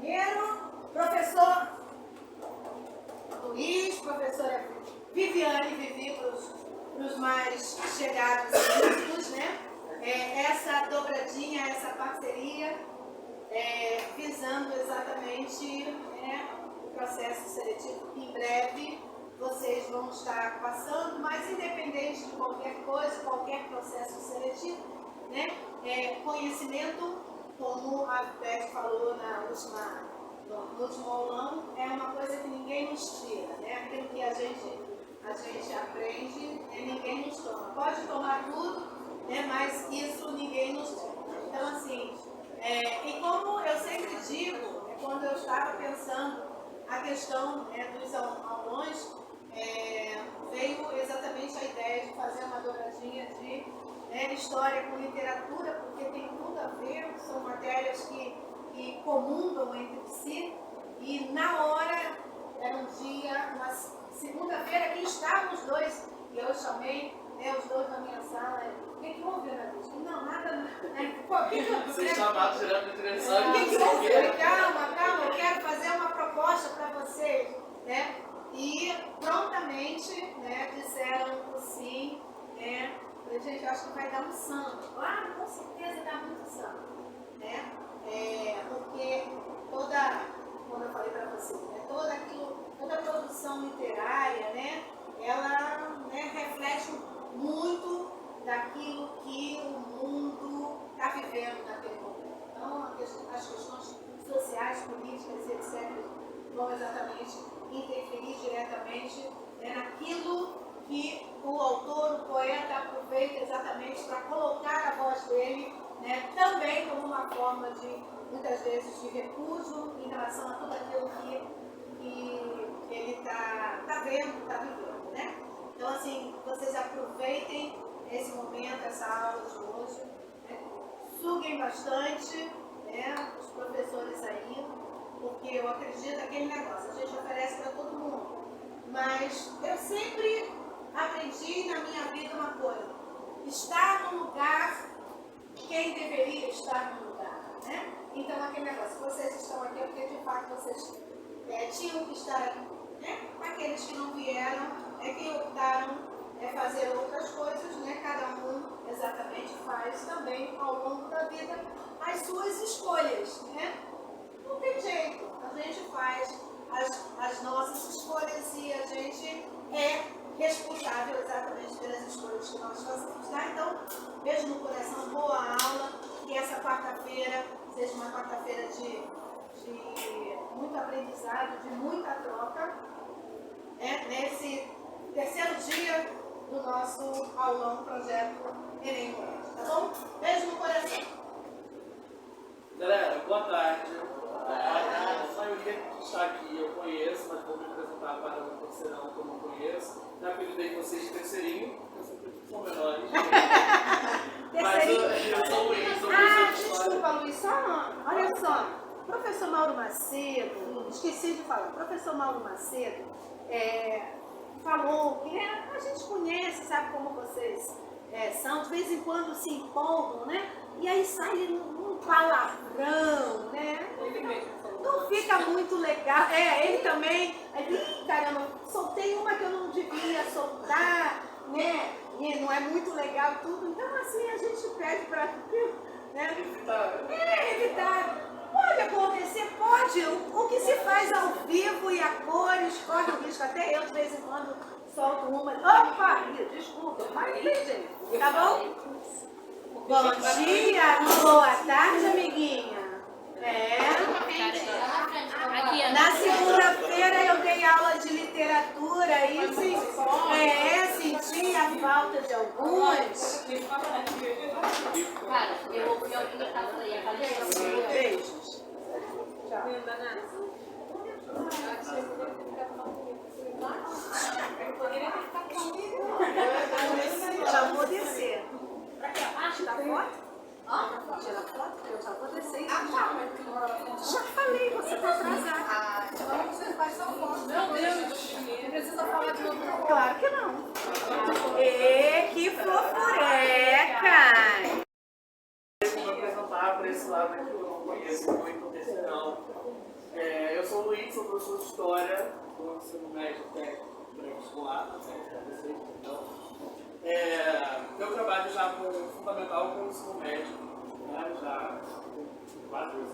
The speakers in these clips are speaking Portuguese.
Primeiro, professor Luiz, professora Viviane, Vivi para os mais chegados íntimos, né? Essa dobradinha, essa parceria, visando exatamente o processo seletivo que em breve vocês vão estar passando, mas independente de qualquer coisa, qualquer processo seletivo, né? Conhecimento, como a Beth falou no último aulão, é uma coisa que ninguém nos tira, né? Aquilo que a gente aprende, ninguém nos toma. Pode tomar tudo, né? Mas isso ninguém nos tira. Então, assim, e como eu sempre digo, quando eu estava pensando a questão dos aulões, veio exatamente a ideia de fazer uma dobradinha de história com literatura, porque tem tudo a ver, são matérias que comungam entre si, e na hora, era um dia, uma segunda-feira, que estavam os dois, e eu chamei os dois na minha sala. O que houve, Ana Luz? Não, nada. Vocês chamados gerando interessante. O que houve? Calma, eu quero fazer uma proposta para vocês. Né? E prontamente disseram sim. Gente, eu acho que vai dar um samba. Ah, com certeza dá muito samba. Né? Porque como eu falei para vocês, toda produção literária, ela reflete muito daquilo que o mundo está vivendo naquele momento. Então, as questões sociais, políticas, etc., vão exatamente interferir diretamente naquilo que o autor, o poeta, aproveita exatamente para colocar a voz dele, também como uma forma de, muitas vezes, de refúgio em relação a tudo aquilo que ele está vendo, está vivendo. Né? Então, assim, vocês aproveitem esse momento, essa aula de hoje, suguem bastante os professores aí, porque eu acredito naquele negócio, a gente oferece para todo mundo. Mas eu sempre aprendi na minha vida uma coisa: estar no lugar quem deveria estar no lugar. Né? Então, aquele negócio, vocês estão aqui porque de fato vocês tinham que estar aqui. Aqueles que não vieram que optaram fazer outras coisas, cada um exatamente faz também ao longo da vida as suas escolhas. Não tem jeito, a gente faz as nossas escolhas e a gente é responsável exatamente pelas escolhas que nós fazemos. Tá? Então, beijo no coração, boa aula, que essa quarta-feira seja uma quarta-feira de muito aprendizado, de muita troca, nesse terceiro dia do nosso aulão projeto Enem Colégio, tá bom? Beijo no coração. Galera, boa tarde. A maioria que está aqui eu conheço, mas vou me apresentar para o terceirão que eu não conheço. Já apelidei vocês de terceirinho, porque são menores. Mas eu sou o Luiz. Desculpa, Luiz, olha só. Professor Mauro Macedo, esqueci de falar, professor Mauro Macedo falou que a gente conhece, sabe como vocês são, de vez em quando se empolgam, e aí sai um palavrão, não fica muito legal. Ele também, caramba, soltei uma que eu não devia soltar, e não é muito legal tudo, então assim a gente pede para evitar. Pode acontecer, pode. O que se faz ao vivo e a cores, corre o risco. Até eu, de vez em quando, solto uma. Opa, desculpa, mas não tem jeito. Tá bom? Bom dia, boa tarde, amiguinha. Na segunda-feira eu dei aula de literatura e senti a falta de algumas. Cara, eu estava aí, a Beijos. Tchau. Já vou descer. Tira foto? Tira foto? Eu já vou descer. Já falei, você está atrasada. Então você faz só foto. Meu Deus, não precisa falar de novo. Claro que não. E que fofureca! Vou apresentar apresentar para esse lado aqui, eu não conheço muito desse não. Eu sou o Luiz, sou professor de História do ensino médio técnico pré-escolar, eu trabalho já com fundamental com o ensino médio, né, já há 4 anos,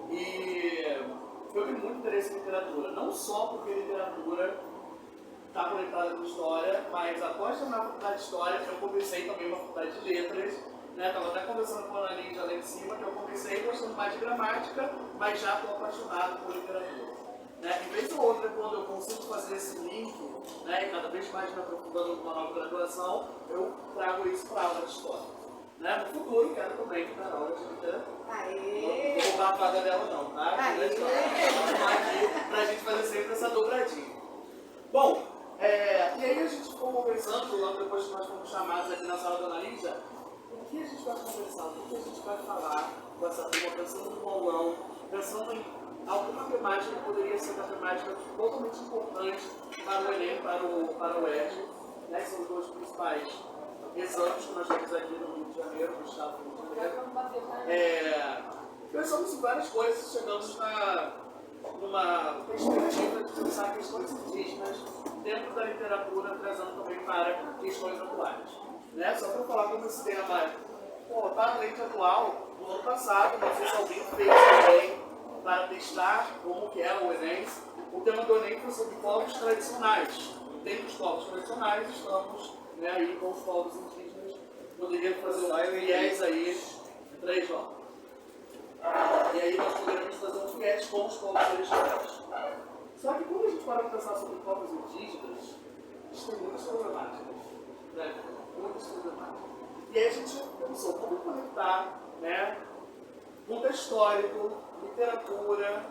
e eu tenho muito interesse em literatura, não só porque literatura está conectada com história, mas após terminar a faculdade de História, eu comecei também uma faculdade de Letras, estava até conversando com a Ana Lídia lá em cima, que eu comecei gostando mais de gramática, mas já estou apaixonado por literatura. Em vez ou outra, quando eu consigo fazer esse link, e cada vez mais me aprofundando numa nova graduação, eu trago isso para a aula de História. No futuro, quero também que na aula de literatura. Não vou roubar a vaga dela não, tá? Vamos lá aqui para a gente fazer sempre essa dobradinha. Bom, e aí a gente ficou conversando, logo depois que nós fomos chamados aqui na sala da Ana Lídia, o que a gente vai conversar, o que a gente vai falar com essa turma, pensando no aulão, pensando em alguma temática que poderia ser uma temática totalmente importante para o Enem, para o ERJ, que são os dois principais exames que nós temos aqui no Rio de Janeiro, no estado do Rio de Janeiro. Pensamos em várias coisas, chegamos numa perspectiva de pensar questões indígenas dentro da literatura, trazendo também para questões atuais. Só para falar como esse tema está na lei atual, no ano passado, não sei se alguém fez também para testar como que é o Enem. O tema do Enem foi sobre povos tradicionais. Dentro dos povos tradicionais, estamos aí com os povos indígenas. Poderia fazer um viés aí, 3 jogos. E aí nós poderíamos fazer um viés com os povos originários. Só que quando a gente para para pensar sobre povos indígenas, isso tem muitas problemáticas. Muitas problemáticas. E aí a gente pensou, como conectar conto histórico, literatura,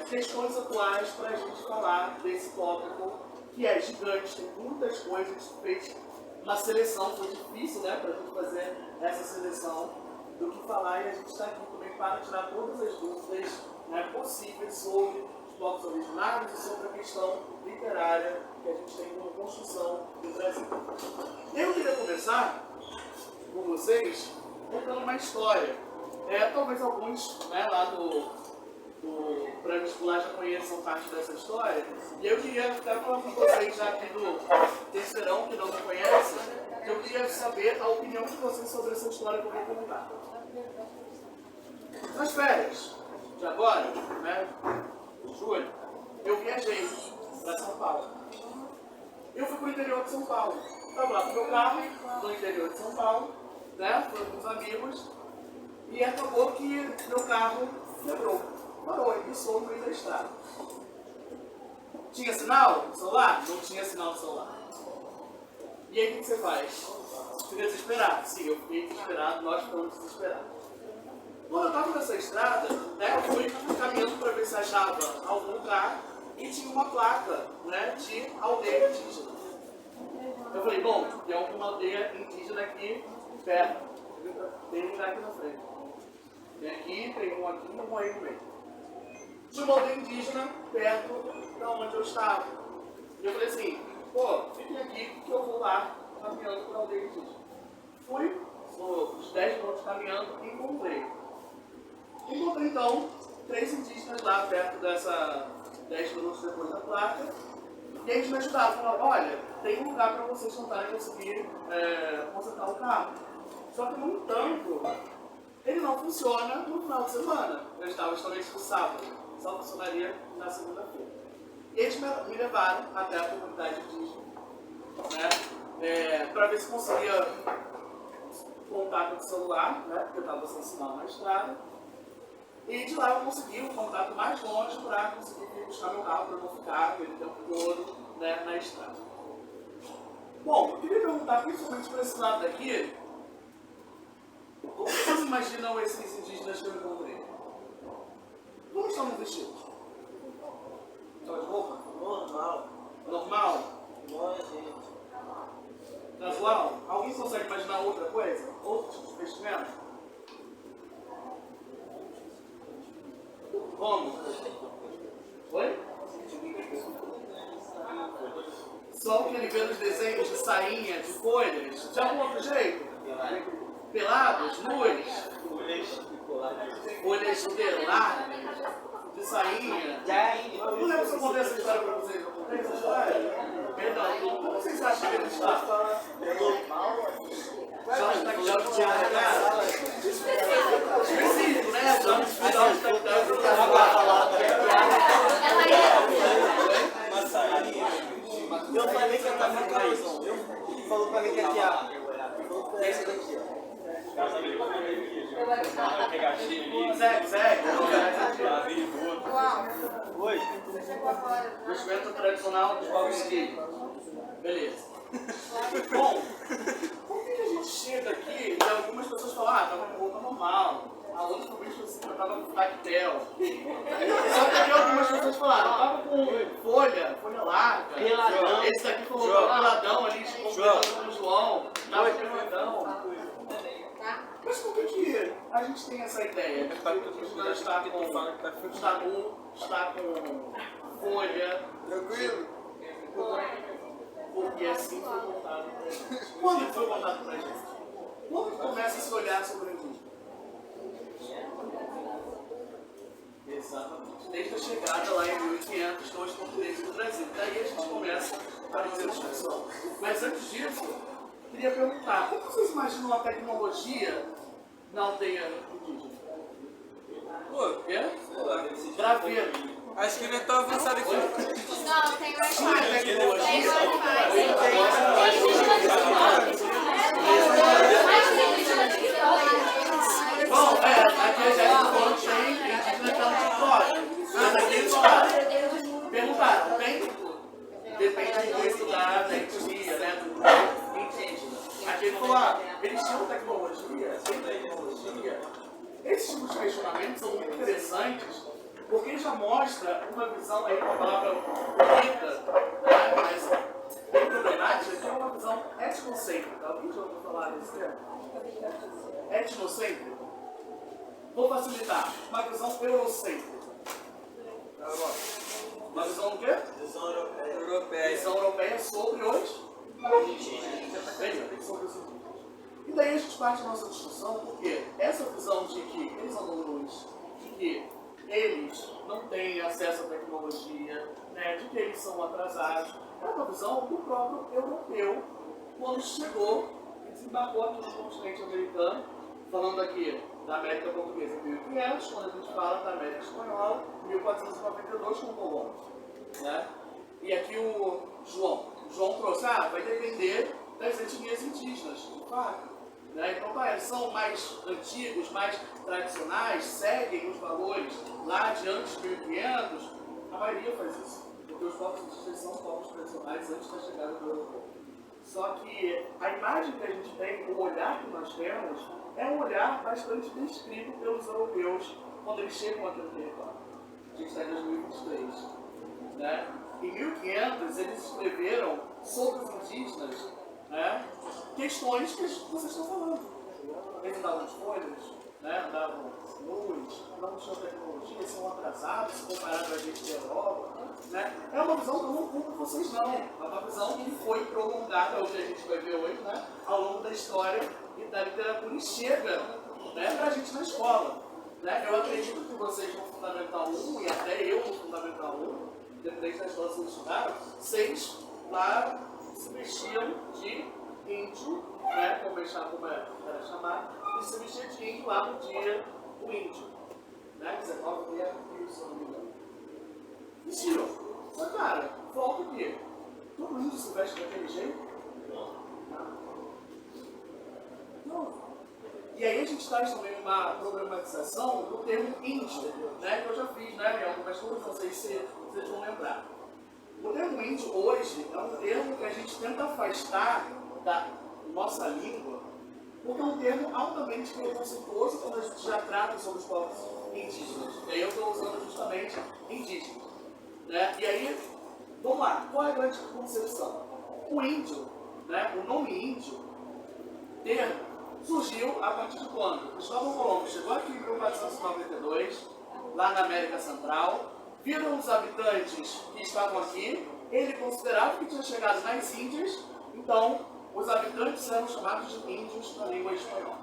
questões atuais para a gente falar desse tópico que é gigante, tem muitas coisas, a gente fez uma seleção, foi difícil para a gente fazer essa seleção do que falar, e a gente está aqui também para tirar todas as dúvidas possíveis sobre os povos originários e sobre a questão literária que a gente tem como construção do Brasil. Eu queria conversar com vocês contando uma história. Talvez alguns lá do pré-vestibular já conheçam parte dessa história, e eu queria até falar com vocês já aqui do terceirão, que não me conhece, eu queria saber a opinião de vocês sobre essa história que eu vou contar. Nas férias de agora, de julho, eu viajei para São Paulo. Eu fui para o interior de São Paulo. Estava lá com o meu carro, no interior de São Paulo, fui com os amigos, e acabou que meu carro quebrou. Parou, empiçou no meio da estrada. Tinha sinal no celular? Não tinha sinal no celular. E aí o que você faz? Fica desesperado. Sim, eu fiquei desesperado, nós ficamos desesperados. Quando eu estava nessa estrada, eu fui caminhando para ver se achava algum lugar e tinha uma placa de aldeia indígena. Eu falei, bom, tem alguma aldeia indígena aqui perto. Tem um lugar aqui na frente. Tem aqui, tem um aqui e um aí no meio. Tinha uma aldeia indígena perto da onde eu estava. E eu falei assim, fiquem aqui que eu vou lá caminhando para a aldeia indígena. Fui, uns 10 minutos caminhando e encontrei. Encontrei então 3 indígenas lá perto dessa 10 minutos depois da placa. E eles me ajudaram, falaram, olha, tem um lugar para vocês tentarem conseguir consertar o carro. Só que, no entanto, ele não funciona no final de semana. Eu estava justamente no sábado, só funcionaria na segunda-feira. E eles me levaram até a comunidade indígena, para ver se conseguia contato com o celular, porque eu estava sem sinal na estrada. E de lá eu consegui um contato mais longe para conseguir vir buscar meu carro, para não ficar aquele tempo todo na estrada. Bom, eu queria perguntar, principalmente para esse lado daqui, como vocês imaginam esses indígenas que eu encontrei? Como estão vestidos? Estão de roupa? Normal. Normal? Igual a gente. Casual? Alguém consegue imaginar outra coisa? Outro tipo de vestimento? Como? Oi? Só o que ele vê nos desenhos de sainha, de folhas? De algum outro jeito? pelados, nus, folhas de lar, de sainha. Eu não lembro se eu contei essa história pra vocês. Eu contei essa história? Perdão, como vocês acham que ele está? Jorge está aqui, Jorge tinha regado. Específico, né? Jorge está Eu falei que eu tava no calzão. Ele falou pra mim que aqui, ó. Esse daqui, ó. Segue. Oi. Vestimenta tradicional dos povos indígenas. Beleza. Bom, por que a gente chega aqui e algumas pessoas falam, tava com roupa normal, a outra foi que você tava com tactel. Só que aqui algumas pessoas falaram, tava com folha larga. Peladão. Esse daqui falou peladão ali, completando com o João, tava peladão. Mas por que a gente tem essa ideia de que a gente está nu, está com folha? Tranquilo? Porque assim foi contado pra gente. Quando foi contado pra gente? Quando começa a se olhar sobre a gente? Exatamente. Desde a chegada lá em 1500 com os portugueses do Brasil. Daí a gente começa a fazer a discussão. Mas antes disso, queria perguntar, como vocês imaginam a tecnologia na aldeia indígena? Pô, Quê? Graveiro. acho que não é tão avançado aqui. Não, tem Wi-Fi. Tecnologia. Tem Wi-Fi. Bom, aqui a gente falou que tem indígena que é um TikTok. Mas aqui eles falaram. Perguntaram, tem? Depende muito da etnia, né? Do indígena. Aqui ele falou, eles tinham tecnologia, sem tecnologia. Esses tipos de questionamentos são muito interessantes, porque já mostra uma visão, aí uma palavra bonita, mas bem problemática, que é uma visão etnocêntrica. Alguém já ouviu falar desse termo? Etnocêntrica? Vou facilitar. Uma visão eurocêntrica. Uma visão do quê? Visão europeia. Visão europeia sobre os indígenas. Sobre os indígenas. E daí a gente parte da nossa discussão, porque essa visão de que eles andam luz, de que eles não têm acesso à tecnologia, né, de que eles são atrasados, é uma visão do próprio europeu, quando chegou e desembarcou aqui no continente americano, falando aqui da América Portuguesa em 1500, quando a gente fala da América Espanhola, em 1492 com o Colombo. Né? E aqui o João trouxe, vai depender das etnias indígenas, de fato. Né? Então, eles são mais antigos, mais tradicionais, seguem os valores lá de antes de 1500. A maioria faz isso, porque os povos indígenas são povos tradicionais antes da chegada do europeu. Só que a imagem que a gente tem, o olhar que nós temos, é um olhar bastante descrito pelos europeus quando eles chegam aqui no território. A gente está em 2023. Né? Em 1500, eles escreveram sobre os indígenas, né, questões que vocês estão falando. Eles andavam de folhas, né, andavam nus, não tinham tecnologia, são atrasados se comparado a gente da Europa. Né? É uma visão que eu não culpo vocês não. É uma visão que foi prolongada, é o que a gente vai ver hoje, né, ao longo da história e da literatura, e chega, né, para a gente na escola. Né? Eu acredito que vocês no Fundamental 1, e até eu no Fundamental 1, dependente da escola que vocês estudaram, vocês lá se vestiam de índio, né, como era chamado, e se vestia de índio lá no dia do índio. Né? 19 de abril, se eu não me engano. Vestiam. Mas, cara, volta aqui. Todo índio se veste daquele jeito? Não. E aí a gente traz também uma problematização do termo índio, né, que eu já fiz, né, mas todos vocês vão lembrar. O termo índio hoje é um termo que a gente tenta afastar da nossa língua, porque é um termo altamente preconceituoso quando a gente já trata sobre os povos indígenas. E aí eu estou usando justamente indígenas. Né? E aí, vamos lá, qual é a grande concepção? O índio, né, o nome índio, termo, surgiu a partir de quando? Cristóvão Colombo chegou aqui em 1492, lá na América Central, viram os habitantes que estavam aqui, ele considerava que tinha chegado nas Índias, então os habitantes eram chamados de índios na língua espanhola.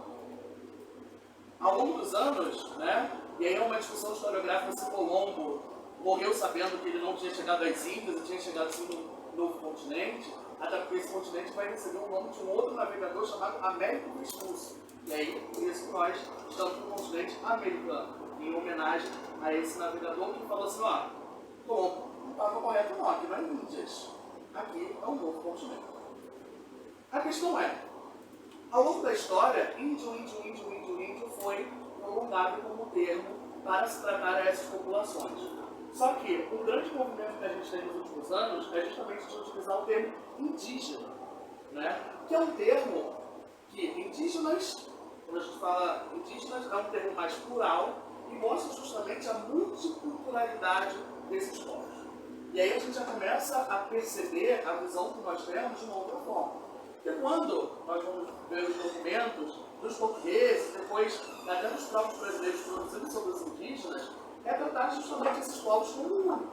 longo dos anos, né, e aí é uma discussão historiográfica se Colombo morreu sabendo que ele não tinha chegado às Índias e tinha chegado assim no novo continente, até porque esse continente vai receber o nome de um outro navegador chamado Américo Vespuccio. E aí, por isso que nós estamos no continente americano, em homenagem a esse navegador que falou assim, ó, Colombo não estava correto não, aqui não é Índias, aqui é um novo continente. A questão é, ao longo da história, índio foi prolongado como termo para se tratar essas populações. Só que o grande movimento que a gente tem nos últimos anos é justamente de utilizar o termo indígena, né? Que é um termo que indígenas, quando a gente fala indígenas, é um termo mais plural e mostra justamente a multiculturalidade desses povos. E aí a gente já começa a perceber a visão que nós temos de uma outra forma. Porque quando nós vamos ver os documentos dos portugueses, depois até dos próprios brasileiros produzindo sobre os indígenas, é tratar justamente esses povos como um único.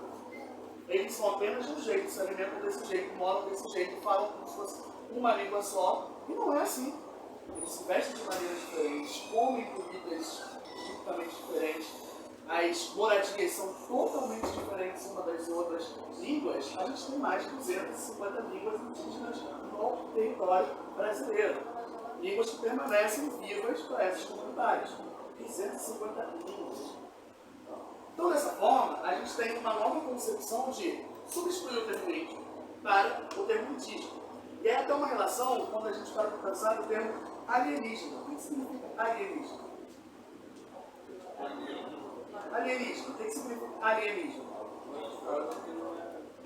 Eles são apenas de um jeito, se alimentam desse jeito, moram desse jeito, falam como se fosse uma língua só, e não é assim. Eles se vestem de maneiras diferentes, comem comidas tipicamente diferentes, as moradias são totalmente diferentes uma das outras línguas. A gente tem mais de 250 línguas indígenas no território brasileiro. Línguas que permanecem vivas para essas comunidades. 250 línguas. Então, dessa forma, a gente tem uma nova concepção de substituir o termo índio para o termo indígena. E é até uma relação, quando a gente para para pensar no termo alienígena. O que significa alienígena? Alienígena. O que significa alienígena?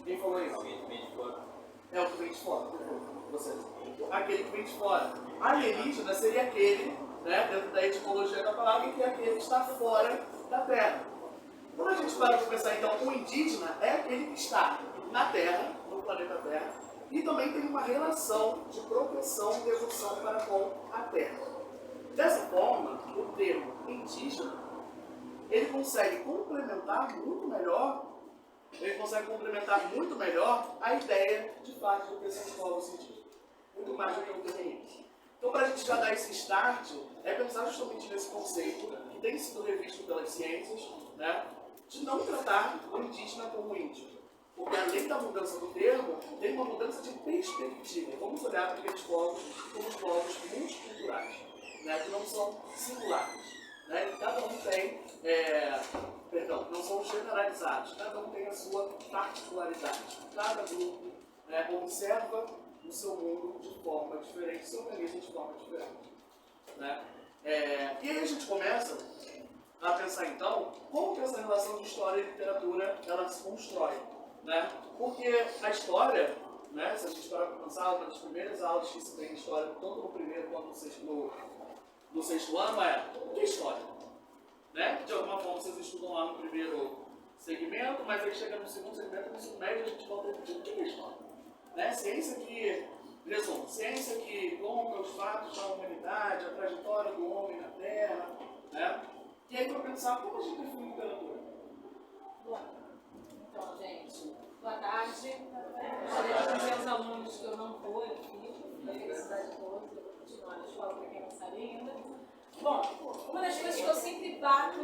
Quem falou isso? É o que vem de fora. Vocês. Aquele que vem de fora. Alienígena seria aquele, né, dentro da etimologia da palavra, que é aquele que está fora da Terra. Quando a gente para para pensar, então, o indígena é aquele que está na Terra, no planeta Terra, e também tem uma relação de proteção e devoção para com a Terra. Dessa forma, o termo indígena, ele consegue complementar muito melhor a ideia de fato do que são os povos indígenas. Muito mais do que o termo índio. Então, para a gente já dar esse start, é pensar justamente nesse conceito que tem sido revisto pelas ciências, né, de não tratar o indígena como índio. Porque além da mudança do termo, tem uma mudança de perspectiva. Vamos olhar para aqueles povos como os povos multiculturais, né, que não são singulares. Né, cada um tem, não são generalizados, cada um tem a sua particularidade. Cada grupo, né, observa o seu mundo de forma diferente, se organiza de forma diferente. Né? E aí a gente começa a pensar então como que essa relação de história e literatura ela se constrói, né? Porque a história, né, se a gente parar para pensar, uma das primeiras aulas que se tem história, tanto no primeiro quanto no sexto ano, o que é história? Né? De alguma forma vocês estudam lá no primeiro segmento, mas aí chega no segundo segmento, no ensino médio, a gente volta a repetir o que é história. Né? Ciência que conta os fatos da humanidade, a trajetória do homem na Terra, né? E aí para pensar como a gente define literatura. Então, gente, boa tarde. Gostaria de dizer aos alunos que eu não vou aqui, da felicidade de todos, eu vou continuar na escola para quem não sabe ainda. Bom, uma das coisas que eu sempre bato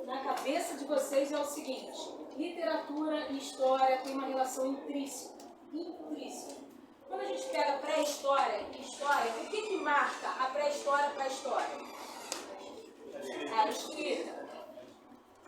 na cabeça de vocês é o seguinte: literatura e história têm uma relação intrínseca. Quando a gente pega pré-história e história, o que marca a pré-história para a história? A escrita.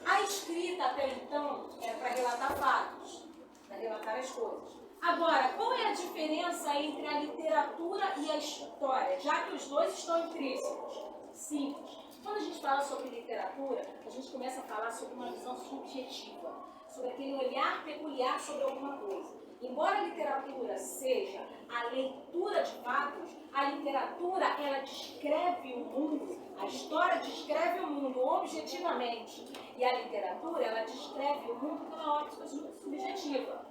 A escrita até então era para relatar fatos, para relatar as coisas. Agora, qual é a diferença entre a literatura e a história, já que os dois estão intrínsecos? Simples. Quando a gente fala sobre literatura, a gente começa a falar sobre uma visão subjetiva, sobre aquele olhar peculiar sobre alguma coisa. Embora a literatura seja a leitura de fatos, a literatura ela descreve o mundo, a história descreve o mundo objetivamente. E a literatura ela descreve o mundo pela ótica subjetiva.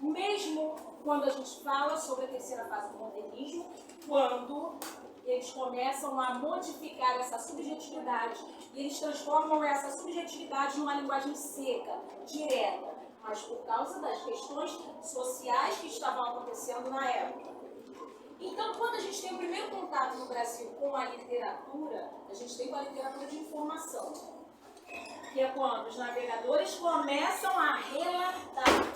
Mesmo quando a gente fala sobre a terceira fase do modernismo, quando eles começam a modificar essa subjetividade e eles transformam essa subjetividade numa linguagem seca, direta, mas por causa das questões sociais que estavam acontecendo na época. Então, quando a gente tem o primeiro contato no Brasil com a literatura, a gente tem com a literatura de informação, que é quando os navegadores começam a relatar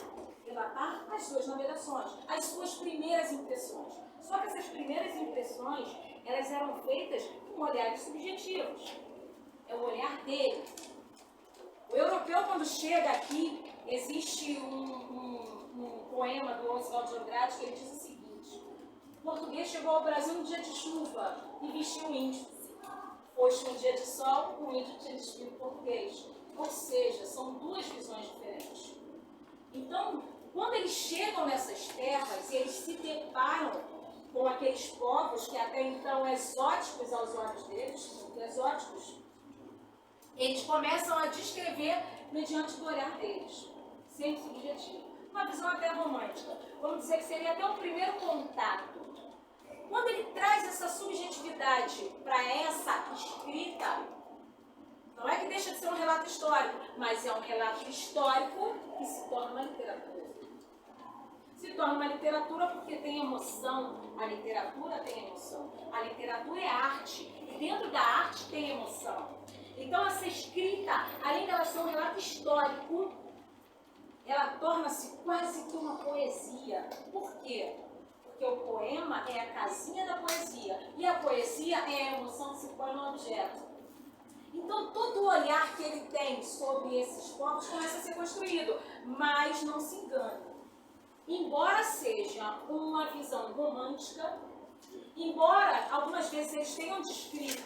as suas navegações, as suas primeiras impressões. Só que essas primeiras impressões, elas eram feitas com olhares subjetivos. É o olhar dele. O europeu, quando chega aqui, existe um poema do Oswald de Andrade que ele diz o seguinte: o português chegou ao Brasil um dia de chuva e vestiu um índio. Foste um dia de sol, o índio tinha despido o português. Ou seja, são duas visões diferentes. Então, quando eles chegam nessas terras e eles se deparam com aqueles povos que até então exóticos aos olhos deles, muito exóticos, eles começam a descrever mediante o olhar deles, sem subjetivo. Uma visão até romântica. Vamos dizer que seria até o primeiro contato. Quando ele traz essa subjetividade para essa escrita, não é que deixa de ser um relato histórico, mas é um relato histórico que se torna uma literatura. Se torna uma literatura porque tem emoção. A literatura tem emoção. A literatura é arte. E dentro da arte tem emoção. Então essa escrita, além de ela ser um relato histórico, ela torna-se quase que uma poesia. Por quê? Porque o poema é a casinha da poesia. E a poesia é a emoção que se põe no objeto. Então, todo o olhar que ele tem sobre esses povos começa a ser construído. Mas não se engane. Embora seja uma visão romântica, embora algumas vezes eles tenham descrito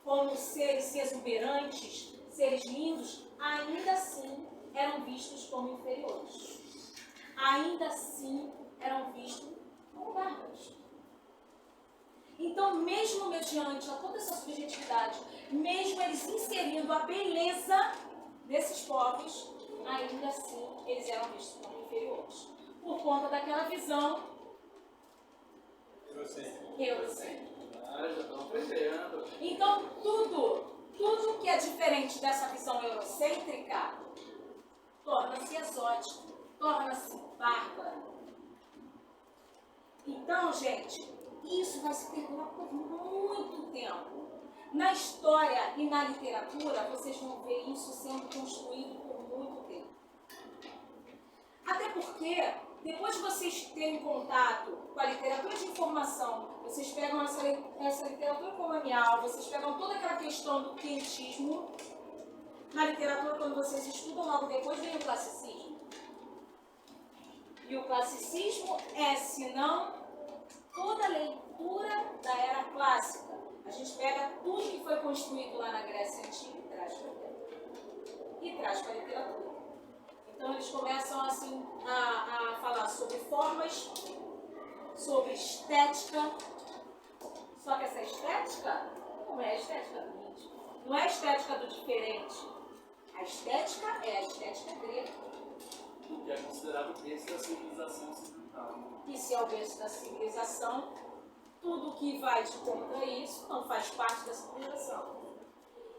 como seres exuberantes, seres lindos, ainda assim eram vistos como inferiores. Ainda assim eram vistos como bárbaros. Então, mesmo mediante toda essa subjetividade, mesmo eles inserindo a beleza desses povos, ainda assim eles eram vistos como inferiores. Por conta daquela visão eurocêntrica. Ah, já estão aprendendo. Então, tudo que é diferente dessa visão eurocêntrica torna-se exótico, torna-se bárbaro. Então, gente, isso vai se perdurar por muito tempo. Na história e na literatura, vocês vão ver isso sendo construído por muito tempo. Até porque, depois de vocês terem contato com a literatura de informação, vocês pegam essa literatura colonial, vocês pegam toda aquela questão do quentismo. Na literatura, quando vocês estudam, logo depois vem o classicismo. E o classicismo é, senão, toda a leitura da era clássica. A gente pega tudo que foi construído lá na Grécia Antiga e traz para a literatura. Então, eles começam assim a falar sobre formas, sobre estética. Só que essa estética não é a estética do índio, não é a estética do diferente. A estética é a estética grega. Que é considerado o berço da civilização ocidental. E se é o berço da civilização, tudo que vai de contra isso não faz parte da civilização.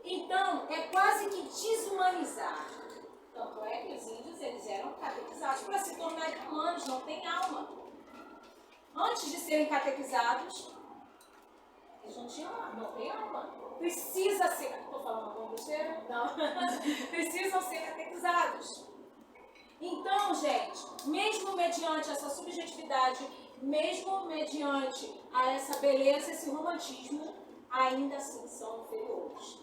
Então, é quase que desumanizar. Tanto é que os índios eles eram catequizados para se tornarem humanos, não têm alma. Antes de serem catequizados, eles não tinham alma, não têm alma. Precisa ser, estou falando alguma besteira? Não. Precisam ser catequizados. Então, gente, mesmo mediante essa subjetividade, mesmo mediante a essa beleza, esse romantismo, ainda assim são inferiores.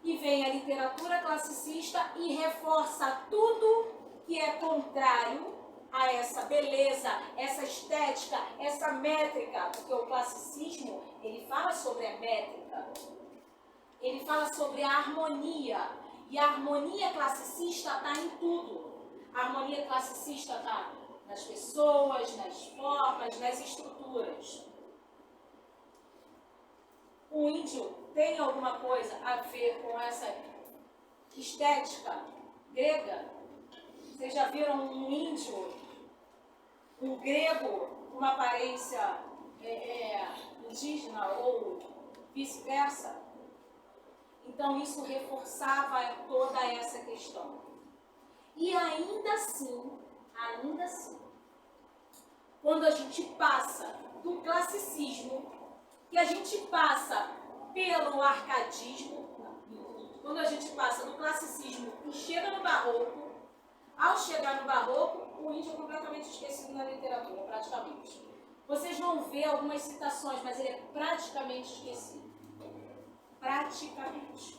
E vem a literatura classicista e reforça tudo que é contrário a essa beleza, essa estética, essa métrica, porque o classicismo, ele fala sobre a métrica, ele fala sobre a harmonia, e a harmonia classicista está em tudo. A harmonia classicista está nas pessoas, nas formas, nas estruturas. O índio tem alguma coisa a ver com essa estética grega? Vocês já viram um índio, um grego, com uma aparência indígena ou vice-versa? Então isso reforçava toda essa questão. E ainda assim, quando a gente passa do classicismo, que a gente passa pelo arcadismo, quando a gente passa do classicismo e chega no barroco, ao chegar no barroco, o índio é completamente esquecido na literatura, praticamente. Vocês vão ver algumas citações, mas ele é praticamente esquecido. Praticamente.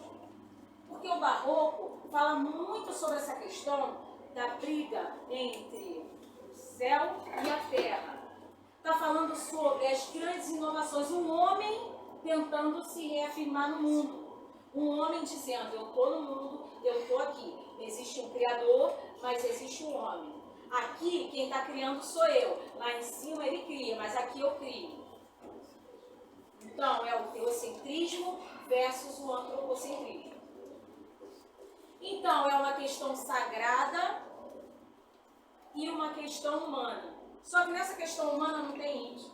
Porque o barroco fala muito sobre essa questão da briga entre o céu e a terra. Está falando sobre as grandes inovações. Um homem tentando se reafirmar no mundo. Um homem dizendo, eu estou no mundo, eu estou aqui. Existe um criador, mas existe um homem. Aqui, quem está criando sou eu. Lá em cima ele cria, mas aqui eu crio. Então, é o teocentrismo versus o antropocentrismo. Então, é uma questão sagrada e uma questão humana. Só que nessa questão humana não tem índio.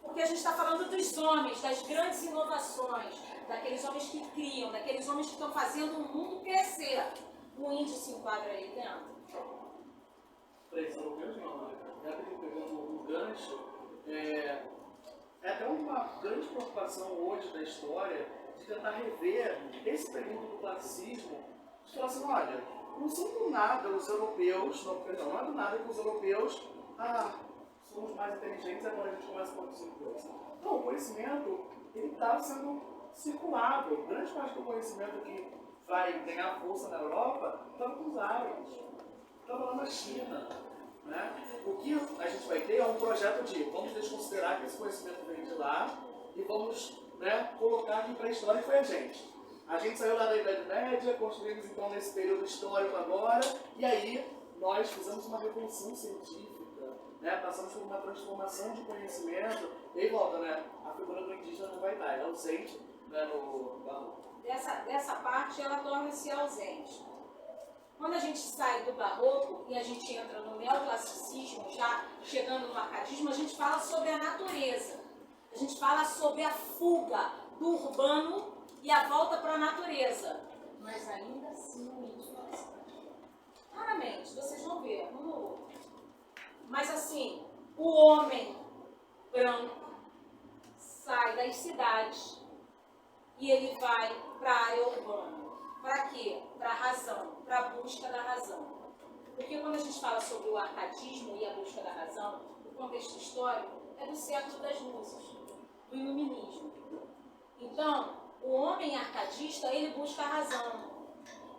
Porque a gente está falando dos homens, das grandes inovações, daqueles homens que criam, daqueles homens que estão fazendo o mundo crescer. O índio se enquadra aí dentro. Três europeus não, né? Já que pegando o gancho, é até uma grande preocupação hoje da história de tentar rever esse período do classicismo, de falar assim, olha, não são do nada os europeus, não é do nada que os europeus, somos mais inteligentes, agora a gente começa a produzir coisa. Não, o conhecimento, ele está sendo circulado. Grande parte do conhecimento que vai ganhar força na Europa estava com os árabes, estava lá na China. Né? O que a gente vai ter é um projeto de vamos desconsiderar que esse conhecimento veio de lá e vamos, né, colocar aqui para a história, que foi a gente. A gente saiu lá da Idade Média, construímos então nesse período histórico agora, e aí nós fizemos uma revolução científica, né? Passamos por uma transformação de conhecimento, e aí volta, né? A figura do indígena não vai estar, é ausente, né, no barroco. Dessa parte ela torna-se ausente. Quando a gente sai do barroco e a gente entra no neoclassicismo, já chegando no arcadismo, a gente fala sobre a natureza. A gente fala sobre a fuga do urbano e a volta para a natureza. Mas ainda assim o índio faz. Raramente, vocês vão ver, um ou outro. Mas assim, o homem branco sai das cidades e ele vai para a área urbana. Para quê? Para a razão, para a busca da razão. Porque quando a gente fala sobre o arcadismo e a busca da razão, o contexto histórico é do século das luzes, do iluminismo. Então, o homem arcadista, ele busca a razão.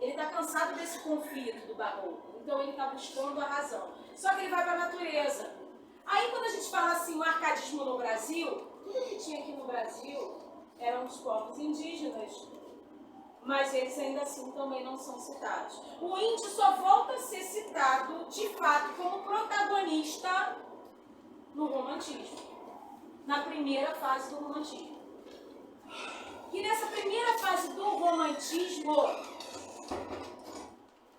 Ele está cansado desse conflito do barroco, então ele está buscando a razão. Só que ele vai para a natureza. Aí quando a gente fala assim, o arcadismo no Brasil, tudo que tinha aqui no Brasil eram os povos indígenas, mas eles ainda assim também não são citados. O índio só volta a ser citado, de fato, como protagonista no romantismo, na primeira fase do romantismo. E nessa primeira fase do romantismo,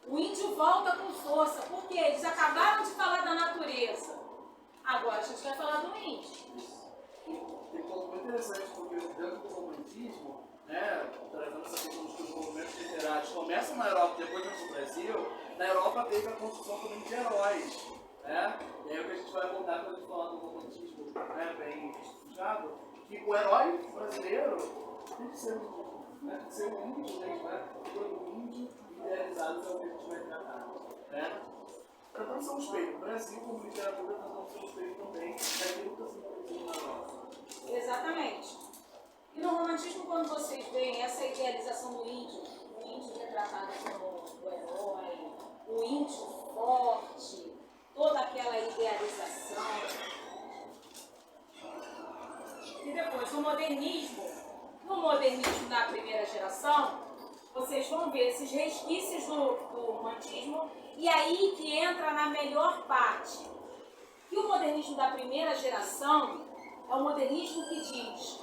o índio volta com força, porque eles acabaram de falar da natureza. Agora a gente vai falar do índio. Tem um ponto muito interessante, porque dentro do romantismo, né, trazendo essa questão dos que os movimentos literários começam na Europa, depois vão no Brasil, na Europa teve a construção também de heróis. Né? E aí o que a gente vai abordar quando a gente falar do romantismo, né, bem estudado, que o herói brasileiro tem que ser um índio, né? Tem que ser um índio, né? Todo índio idealizado é o que a gente vai tratar. Né? Tratando ser um espelho, o Brasil como literatura tratando ser um espelho também daquilo que está sendo produzido na Europa. Exatamente. E no romantismo, quando vocês veem essa idealização do índio, o índio retratado como o herói, o índio forte, toda aquela idealização. E depois, no modernismo da primeira geração, vocês vão ver esses resquícios do romantismo, e aí que entra na melhor parte. E o modernismo da primeira geração é o modernismo que diz: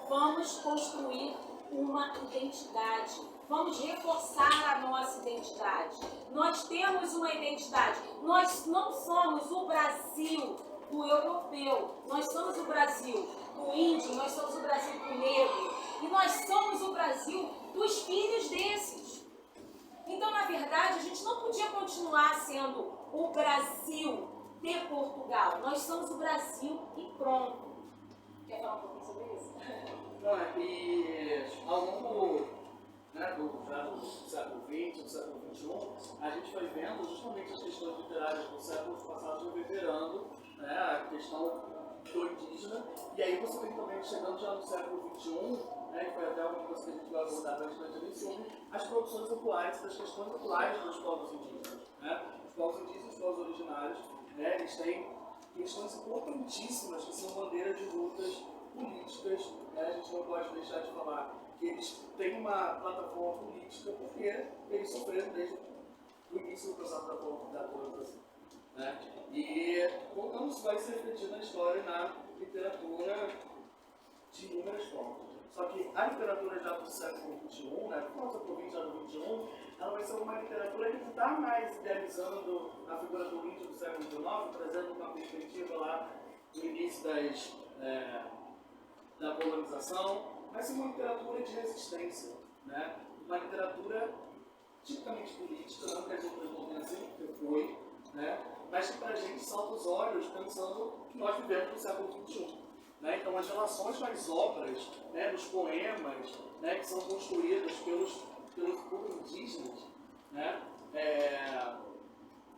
vamos construir uma identidade, vamos reforçar a nossa identidade. Nós temos uma identidade, nós não somos o Brasil do europeu, nós somos o Brasil do índio, nós somos o Brasil do negro, e nós somos o Brasil dos filhos desses. Então, na verdade, a gente não podia continuar sendo o Brasil de Portugal. Nós somos o Brasil e pronto. Quer falar um pouquinho sobre isso? Não, e ao longo, né, do século XX, do século XXI, a gente foi vendo justamente as questões literárias do século passado reverberando, né, a questão do indígena, e aí você vem também chegando já no século XXI, né, que foi até uma coisa que a gente vai abordar bastante ali, sobre as produções atuais, das questões atuais dos povos indígenas. Né? Os povos indígenas, os povos originários, né, eles têm questões importantíssimas que são bandeiras de lutas políticas, né? A gente não pode deixar de falar que eles têm uma plataforma política porque eles sofreram desde o início do processo da colonização. Né? E como isso vai se refletir na história e na literatura de inúmeras formas. Só que a literatura já do século XXI, né, nossa província do XXI, ela vai ser uma literatura que não está mais idealizando a figura do índio do século XIX, trazendo uma perspectiva lá do início da colonização, mas sim uma literatura de resistência, né? Uma literatura tipicamente política, não que as outras não tenham sido, porque foi, né? Mas que para a gente salta os olhos pensando que nós vivemos no século XXI. Né? Então, as relações nas obras, né, nos poemas, né, que são construídas pelos povos indígenas, né,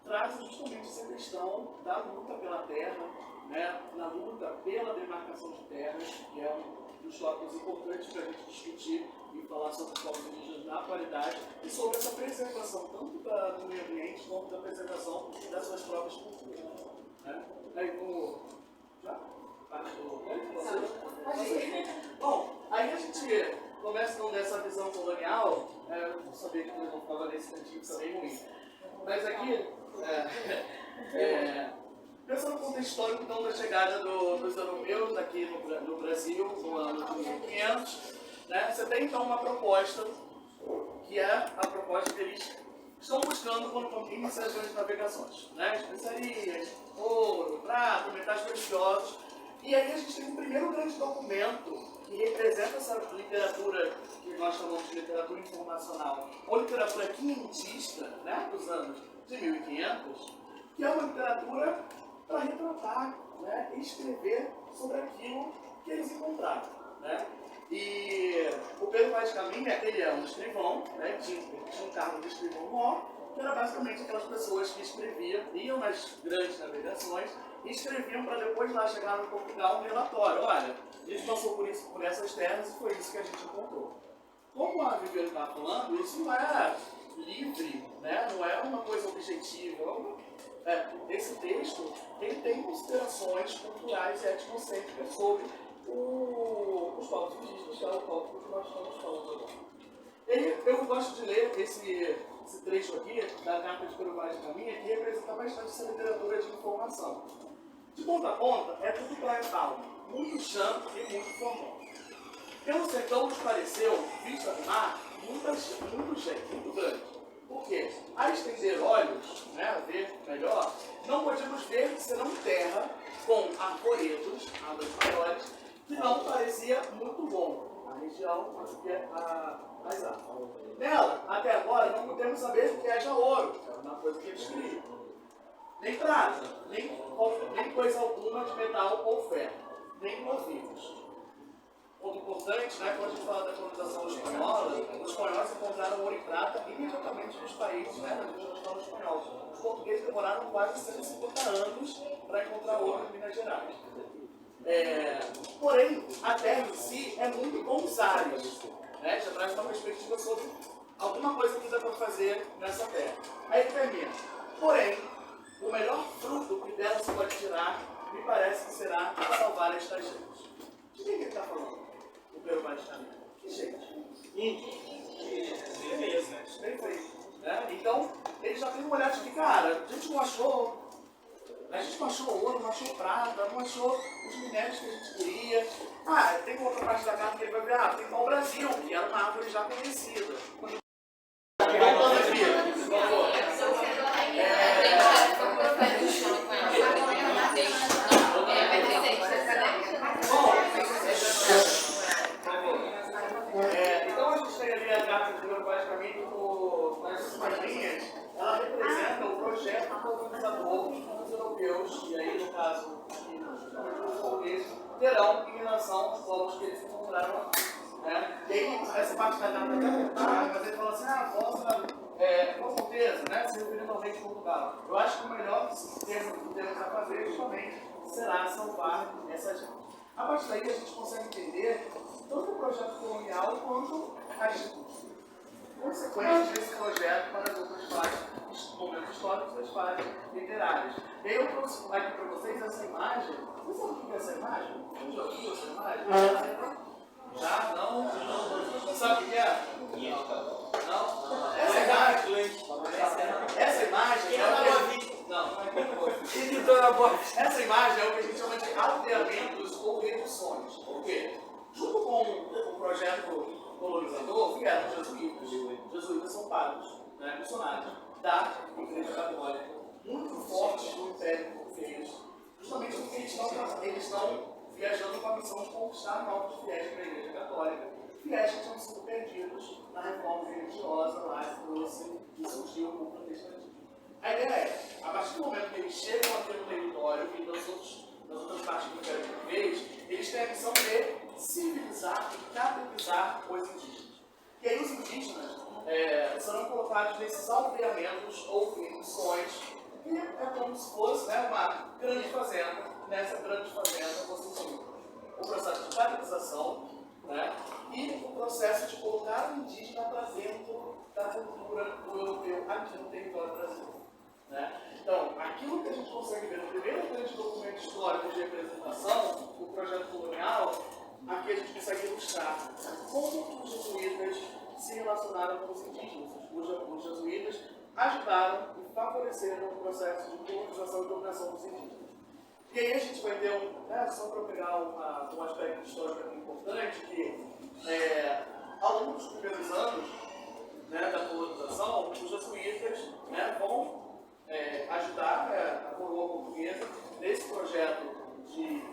trazem justamente essa questão da luta pela terra, né, na luta pela demarcação de terras, que é um dos tópicos importantes para a gente discutir e falar sobre os povos indígenas na atualidade e sobre essa preservação tanto do meio ambiente quanto da preservação das suas próprias culturas. Né? Aí, já? Bom, aí a gente começa então dessa visão colonial, eu não sabia que eles não ficavam nesse cantinho, isso é bem ruim. Mas aqui, pensando no contexto histórico então, da chegada dos europeus aqui no Brasil, no ano de 1500, né, você tem então uma proposta, que é a proposta que eles estão buscando quando iniciam as grandes navegações. Né? Especiarias, ouro, prata, metais preciosos. E aí a gente tem um primeiro grande documento que representa essa literatura que nós chamamos de literatura informacional, ou literatura quinhentista, né, dos anos de 1500, que é uma literatura para retratar, né, e escrever sobre aquilo que eles encontraram. Né? E o Pedro Vaz de Caminha, ele é um escrivão, né, tinha um cargo de escrivão-mor, que era basicamente aquelas pessoas que escreviam, iam nas grandes navegações, e escreviam para depois lá chegar no Portugal um relatório. Olha, a gente passou por essas terras e foi isso que a gente encontrou. Como a Viviane está falando, isso não é livre, né? Não é uma coisa objetiva. Esse texto ele tem considerações culturais e etnocêntricas sobre os povos indígenas, que é o tópico que nós estamos falando agora. Eu gosto de ler esse trecho aqui da carta de Pedro Vaz de Caminha, que representa bastante essa literatura de informação. De ponta a ponta, é tudo praia calma, muito chão e muito formal. Pelo sertão nos pareceu, vista do mar, muito gente, muito grande. Por quê? A estender olhos, né, a ver melhor, não podíamos ver senão terra com arvoredos, árvores maiores, que não parecia muito bom. A região onde é as árvores. Nela, até agora, não podemos saber o que haja ouro, que era uma coisa que eles queriam. Nem prata, nem coisa alguma de metal ou ferro, nem novilhos. Ponto importante, né, quando a gente fala da colonização espanhola, os espanhóis encontraram ouro e prata imediatamente nos países, né, na colonização espanhola. Os portugueses demoraram quase 150 anos para encontrar ouro em Minas Gerais. Porém, a terra em si é muito bonsai, né, já traz uma perspectiva sobre alguma coisa que dá para fazer nessa terra. Aí termina. Porém, o melhor fruto que dela se pode tirar, me parece que será salvar estas gentes. De quem que ele está falando? O Pedro Vaz de Caminha. Que gente? Beleza. Perfeito. Né? Então, ele já tem um olhar de que, cara, a gente não achou ouro, não achou prata, não achou os minérios que a gente queria. Tem uma outra parte da carta que ele vai ver, tem o Brasil, que era uma árvore já conhecida. Então a gente tem ali a carta de Pedro Vaz de Caminha com essas linhas, ela representa o projeto colonizador dos europeus. europeus, e aí no caso aqui, os portugueses, terão em relação aos povos que eles encontraram lá. Né? E aí, essa parte da data mas ele fala assim, com certeza, né? Se referindo ao rei de Portugal. Eu acho que o melhor termo que temos a fazer justamente será salvar essa gente. A partir daí a gente consegue entender tanto o projeto colonial quanto as consequências desse projeto para as outras fases, momentos históricos das fases literárias. E aí eu trouxe aqui para vocês essa imagem. Vocês sabem o que é essa imagem? Já viu essa imagem? Já? Não? Sabe o que é? Não? Essa imagem é o que essa imagem é o que a gente chama de aldeamentos ou reduções. Por quê? Junto com o projeto colonizador, vieram os jesuítas. Os jesuítas são padres, né, missionários da Igreja Católica, muito fortes no Império Português, justamente porque eles estão viajando com a missão de conquistar novos fiéis para a Igreja Católica, fiéis que tinham sido perdidos na reforma religiosa lá que trouxe e surgiu o protestantismo. A ideia é, a partir do momento que eles chegam aqui no território e nas outras partes do Império Português, eles têm a missão de civilizar e catequizar os indígenas. E aí os indígenas serão colocados nesses aldeamentos ou missões, que é como se fosse, né, uma grande fazenda. Nessa grande fazenda você tem o processo de catequização, né, e o processo de colocar o indígena para dentro da cultura do europeu aqui no território brasileiro. Né? Então, aquilo que a gente consegue ver no primeiro grande documento histórico de representação, o projeto colonial, aqui a gente consegue ilustrar como os jesuítas se relacionaram com os indígenas. Os jesuítas ajudaram e favoreceram o processo de colonização e dominação dos indígenas. E aí a gente vai ter só para pegar um aspecto histórico aqui importante, que ao longo dos primeiros anos, né, da colonização, os jesuítas, né, vão ajudar a coroa portuguesa nesse projeto de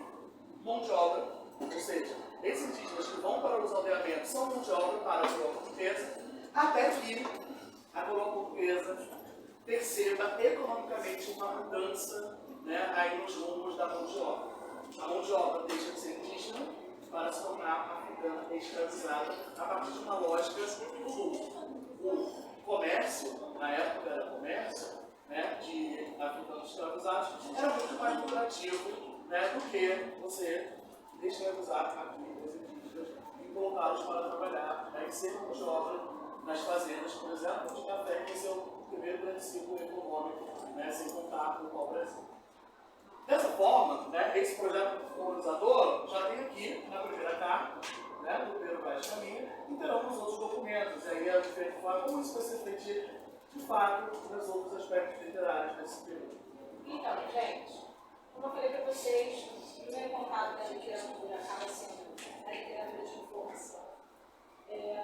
mão de obra, ou seja, esses indígenas que vão para os aldeamentos são mão de obra para a coroa portuguesa, até que a coroa portuguesa perceba economicamente uma mudança, né, aí nos rumos da mão de obra. A mão de obra deixa de ser indígena para se tornar africana escravizada a partir de uma lógica do lucro. O comércio, na época era comércio, né, de africanos escravizados, era muito mais lucrativo, né, do que você escravizar aqui os indígenas e colocá-los para trabalhar, né, e ser mão de obra nas fazendas, por exemplo, de café, que é o primeiro grande ciclo econômico, né, sem contar com o pau-brasil. Dessa forma, né, esse projeto colonizador já tem aqui na primeira carta, né, do Pedro Vaz de Caminha, e terão os outros documentos. E aí a gente fala como isso vai ser refletido de fato nos outros aspectos literários desse período. Então, gente, como eu falei para vocês, o primeiro contato da literatura acaba sendo a literatura de informação.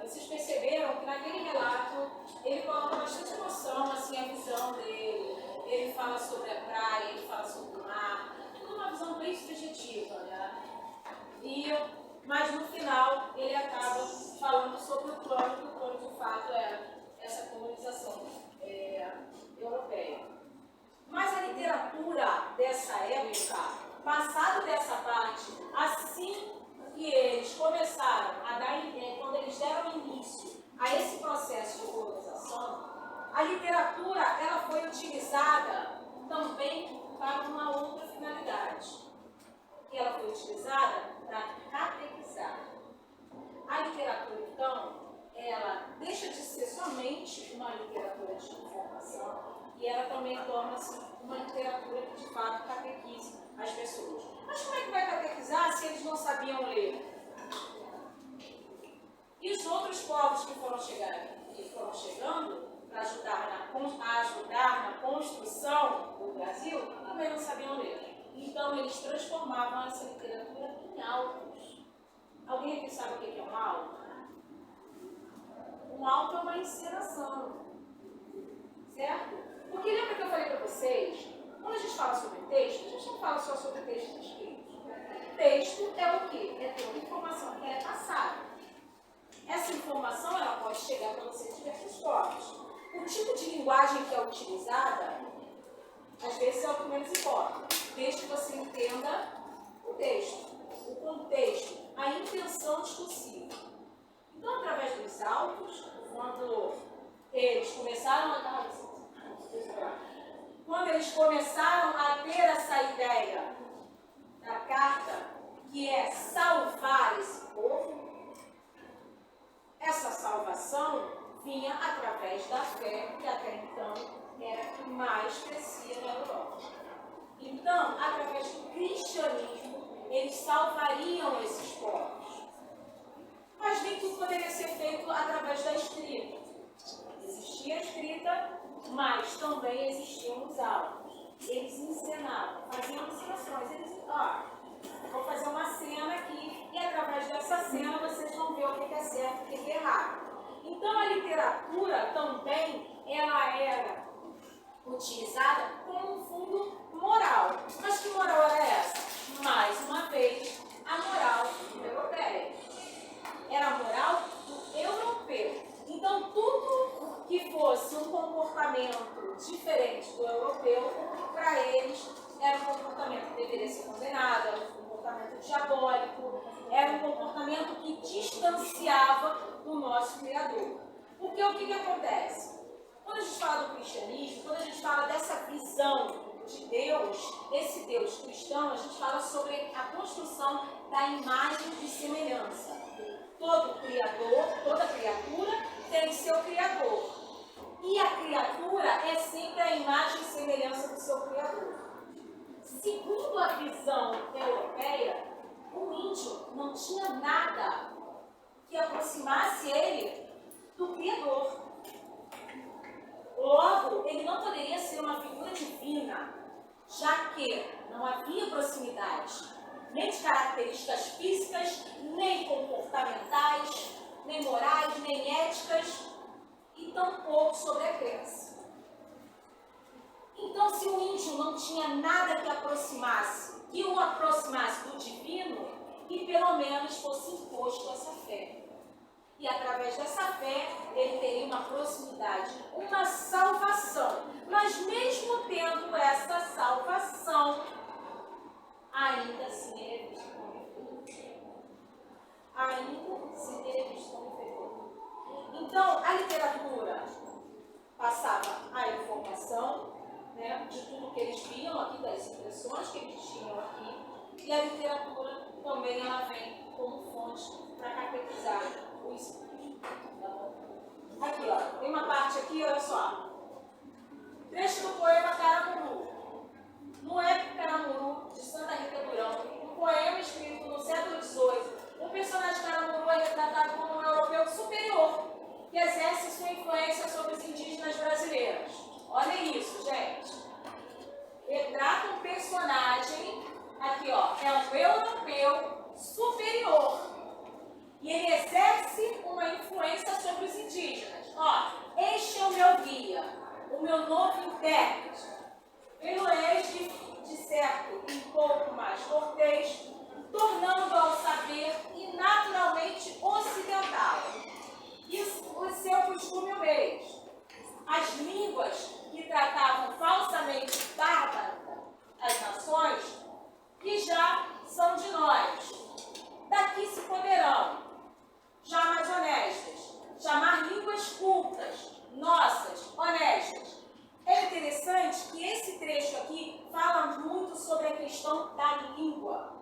Vocês perceberam que naquele relato ele coloca bastante emoção, assim, a visão dele. Ele fala sobre a praia, ele fala sobre o mar, tudo uma visão bem subjetiva, né? Mas no final ele acaba falando sobre o plano, que o plano de fato é essa colonização europeia. Mas a literatura dessa época, passado dessa parte, assim que eles começaram a dar, quando eles deram início a esse processo de colonização, a literatura ela foi utilizada também para uma outra finalidade. Que ela foi utilizada para catequizar. A literatura, então, ela deixa de ser somente uma literatura de informação e ela também torna-se uma literatura que de fato catequiza as pessoas. Mas como é que vai catequizar se eles não sabiam ler? E os outros povos que foram chegando para ajudar na construção do Brasil também não sabiam ler. Então eles transformavam essa literatura em autos. Alguém aqui sabe o que é um auto? Um auto é uma encenação, certo? Porque lembra que eu falei para vocês, quando a gente fala sobre texto, a gente não fala só sobre textos escritos. Texto é o quê? É toda informação que é passada. Essa informação ela pode chegar para você de diversas formas. O tipo de linguagem que é utilizada Às vezes é o que menos importa, desde que você entenda o texto, o contexto, a intenção discursiva. Então, através dos autos, quando eles começaram a ter essa ideia da carta, que é salvar esse povo, essa salvação vinha através da fé, que até então era a que mais crescia na Europa. Então, através do cristianismo, eles salvariam esses povos. Mas nem tudo poderia ser feito através da escrita. Existia a escrita, mas também existiam os autos. Eles ensinavam, faziam ensinações. Eles vou fazer uma cena aqui e através dessa cena vocês vão ver o que é certo e o que é errado. Então a literatura também ela era utilizada como um fundo moral. Mas que moral era essa? Mais uma vez, a moral europeia. Era a moral do europeu. Então tudo que fosse um comportamento diferente do europeu, para eles era um comportamento que deveria ser condenado, era um comportamento diabólico, era um comportamento que distanciava do nosso Criador. Porque o que acontece? Quando a gente fala do cristianismo, quando a gente fala dessa visão de Deus, esse Deus cristão, a gente fala sobre a construção da imagem e semelhança. Todo criador, toda criatura tem seu Criador. E a criatura é sempre a imagem e semelhança do seu Criador. Segundo a visão europeia, o índio não tinha nada que aproximasse ele do Criador. Logo, ele não poderia ser uma figura divina, já que não havia proximidade, nem de características físicas, nem comportamentais, nem morais, nem éticas, e tampouco sobre a crença. Então, se o índio não tinha nada que o aproximasse do divino, e pelo menos fosse imposto essa fé. E através dessa fé, ele teria uma proximidade, uma salvação. Mas mesmo tendo essa salvação, ainda assim ele é visto como inferior. Ainda assim ele é visto como inferior. Então, a literatura passava a informação, né, de tudo que eles viam aqui, das impressões que eles tinham aqui, e a literatura também ela vem como fonte para catequizar o espírito. Tá bom? Aqui, ó, tem uma parte aqui, olha só. Trecho do poema Caramuru. No épico Caramuru, de Santa Rita Durão, um poema escrito no século XVIII, o personagem Caramuru é retratado como um europeu superior, que exerce sua influência sobre os indígenas brasileiros. Olha isso, gente. Retrata um personagem, aqui ó, é um europeu superior. E ele exerce uma influência sobre os indígenas. Ó, este é o meu guia, o meu novo intérprete. Pelo este, de certo, um pouco mais cortês, tornando ao saber e naturalmente ocidental. E o seu costume o mesmo. As línguas que tratavam falsamente bárbara as nações, que já são de nós. Daqui se poderão, já mais honestas, chamar línguas cultas, nossas, honestas. É interessante que esse trecho aqui fala muito sobre a questão da língua.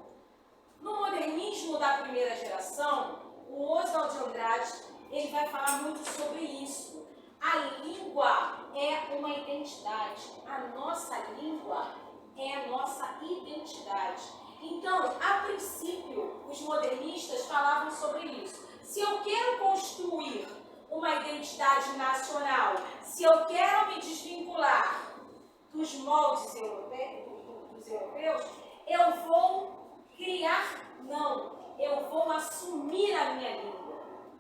No modernismo da primeira geração, o Oswald de Andrade ele vai falar muito sobre isso. A língua é uma identidade. A nossa língua é a nossa identidade. Então, a princípio, os modernistas falavam sobre isso. Se eu quero construir uma identidade nacional, se eu quero me desvincular dos moldes europeus, eu vou criar, não, eu vou assumir a minha língua.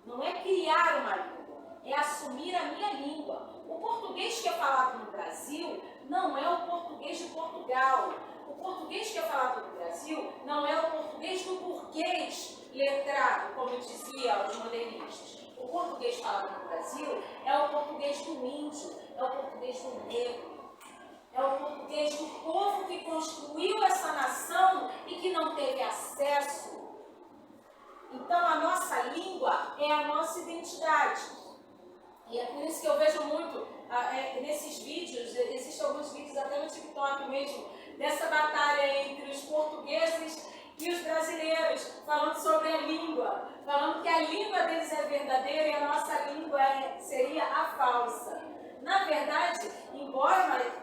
Não é criar uma língua, é assumir a minha língua. O português que é falado no Brasil não é o português de Portugal. O português que é falado no Brasil não é o português do burguês letrado, como dizia os modernistas. O português falado no Brasil é o português do índio, é o português do negro. É o português do povo que construiu essa nação e que não teve acesso. Então, a nossa língua é a nossa identidade. E é por isso que eu vejo muito nesses vídeos, existem alguns vídeos até no TikTok mesmo, dessa batalha entre os portugueses e os brasileiros, falando sobre a língua, falando que a língua deles é verdadeira e a nossa língua seria a falsa. Na verdade, embora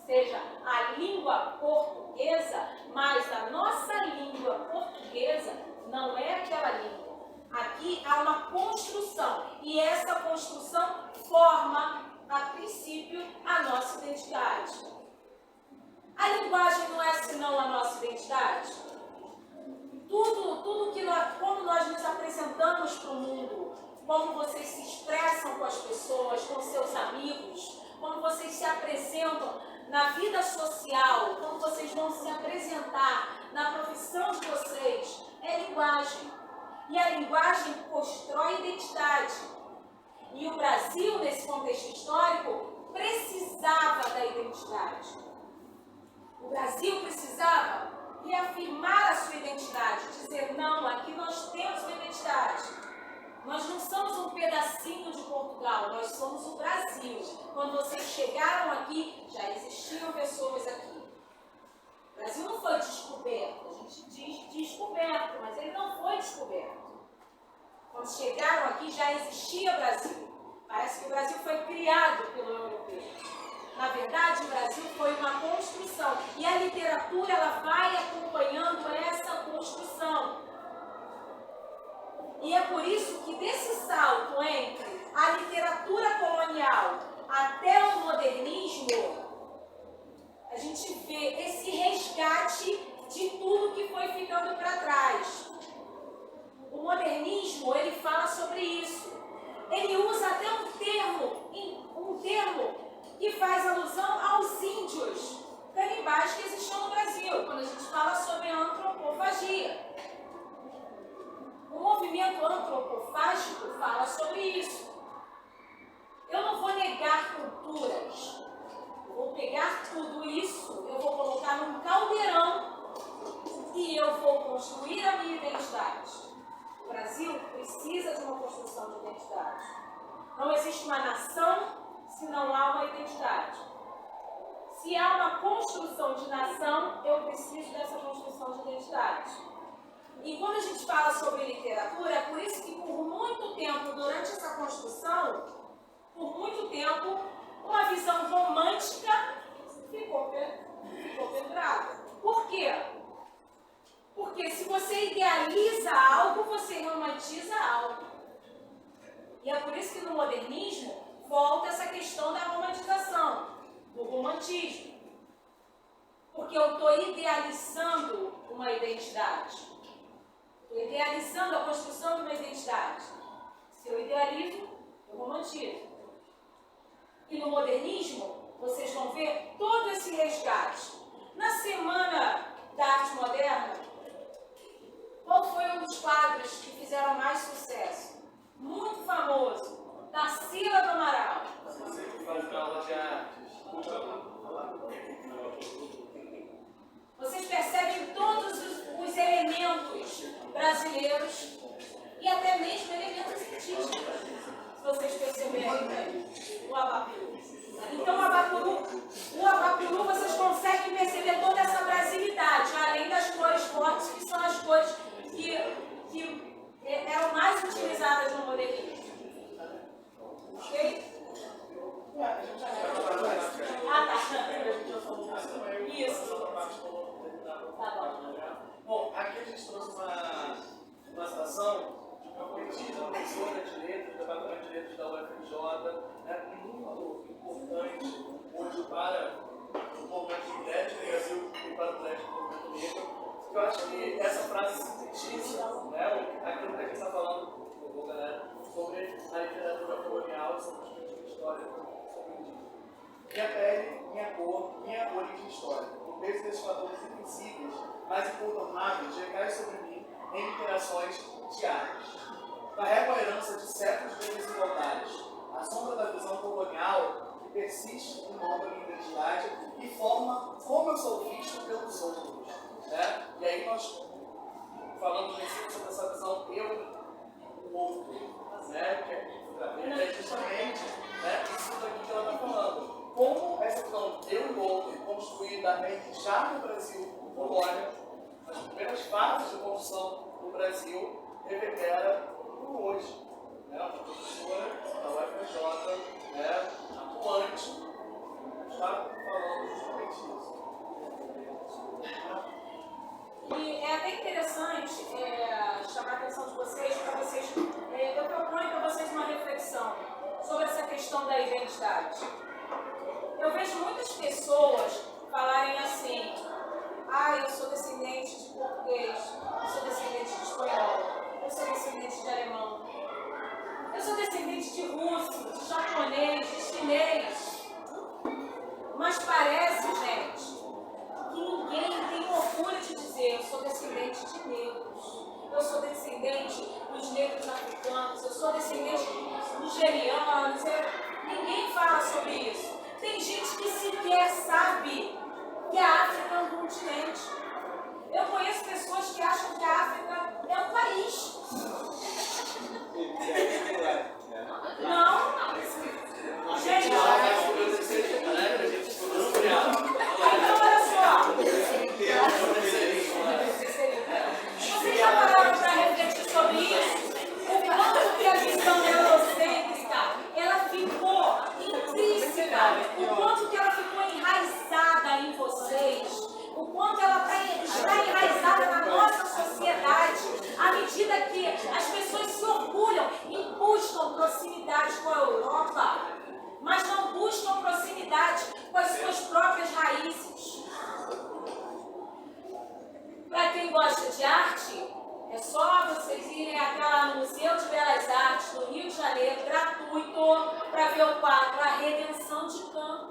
seja a língua portuguesa, mas a nossa língua portuguesa não é aquela língua. Aqui há uma construção e essa construção forma, a princípio, a nossa identidade. A linguagem não é senão a nossa identidade? Tudo que como nós nos apresentamos para o mundo, como vocês se expressam com as pessoas, com seus amigos, como vocês se apresentam na vida social, como vocês vão se apresentar na profissão de vocês, é linguagem. E a linguagem constrói identidade. E o Brasil, nesse contexto histórico, precisava da identidade. O Brasil precisava reafirmar a sua identidade, dizer, não, aqui nós temos uma identidade. Nós não somos um pedacinho de Portugal, nós somos o Brasil. Quando vocês chegaram aqui, já existiam pessoas aqui. O Brasil não foi descoberto, a gente diz descoberto, mas ele não foi descoberto. Quando chegaram aqui, já existia Brasil. Parece que o Brasil foi criado pelo europeu. Na verdade, o Brasil foi uma construção. E a literatura, ela vai acompanhando essa construção. E é por isso que desse salto entre a literatura colonial até o modernismo, a gente vê esse resgate de tudo que foi ficando para trás. O modernismo, ele fala sobre isso. Ele usa até um termo que faz alusão aos índios canibais que existiam no Brasil, quando a gente fala sobre a antropofagia. O movimento antropofágico fala sobre isso. Eu não vou negar culturas. Eu vou pegar tudo isso, eu vou colocar num caldeirão e eu vou construir a minha identidade. O Brasil precisa de uma construção de identidade. Não existe uma nação se não há uma identidade. Se há uma construção de nação, eu preciso dessa construção de identidade. E quando a gente fala sobre literatura, é por isso que por muito tempo, durante essa construção, por muito tempo, uma visão romântica ficou pendurada. Por quê? Porque se você idealiza algo, você romantiza algo. E é por isso que no modernismo volta essa questão da romantização, do romantismo. Porque eu estou idealizando uma identidade. Estou idealizando a construção de uma identidade. Se eu idealizo, eu romantizo. E no modernismo, vocês vão ver todo esse resgate. Na Semana da Arte Moderna, qual foi um dos quadros que fizeram mais sucesso? Muito famoso. Tarsila do Amaral. Você que faz aula de artes. Vocês percebem todos os elementos brasileiros e até mesmo elementos indígenas. Se vocês perceberem o Abapuru. Então, o Abapuru, vocês conseguem perceber toda essa brasilidade, além das cores fortes, que são as cores que eram mais utilizadas no modernismo. Ok? Ah, tá. Isso. Tá bom. Bom, aqui a gente trouxe uma citação de uma poetisa, professora de letras, do Departamento de Letras da UFRJ, muito importante hoje para o movimento de mulheres do Brasil e para o movimento negro. Eu acho que essa frase sintetiza, né, aquilo que a gente está falando, galera, sobre a literatura colonial, sobre os tipos de história, sobre o indígena. Minha pele, minha cor, minha origem histórica. O peso desses fatores invisíveis, mas incontornáveis, recai sobre mim em interações diárias. Carrego a herança de séculos de desigualdades, a sombra da visão colonial que persiste em nome da minha identidade e nós falamos em cima sobre essa visão eu e o outro, né? Que é justamente, né, isso daqui que ela está falando. Como essa visão eu e o outro construída já no Brasil, colônia, as primeiras fases de construção no Brasil, reverbera no hoje. Né? Uma professora da UFRJ, né, atuante, está falando justamente isso. E é até interessante chamar a atenção de vocês, para vocês, eu proponho para vocês uma reflexão sobre essa questão da identidade. Eu vejo muitas pessoas falarem assim: eu sou descendente de português, eu sou descendente de espanhol, eu sou descendente de alemão, eu sou descendente de russo, de japonês, de chinês. Mas parece, gente, que ninguém tem orgulho de dizer: eu sou descendente de negros, eu sou descendente dos negros africanos, eu sou descendente dos nigerianos. Ninguém fala sobre isso. Tem gente que sequer sabe que a África é um continente. Eu conheço pessoas que acham que a África é um país. Não. Gente, então olha só. Vocês já pararam para refletir sobre isso? O quanto que a visão eurocêntrica, ela ficou intrínseca, o quanto que ela ficou enraizada em vocês, o quanto ela está enraizada na nossa sociedade, à medida que as pessoas se orgulham e buscam proximidade com a Europa, mas não buscam proximidade com as suas próprias raízes. Para quem gosta de arte, é só vocês irem até lá no Museu de Belas Artes do Rio de Janeiro, gratuito, para ver o quadro A Redenção de Caen.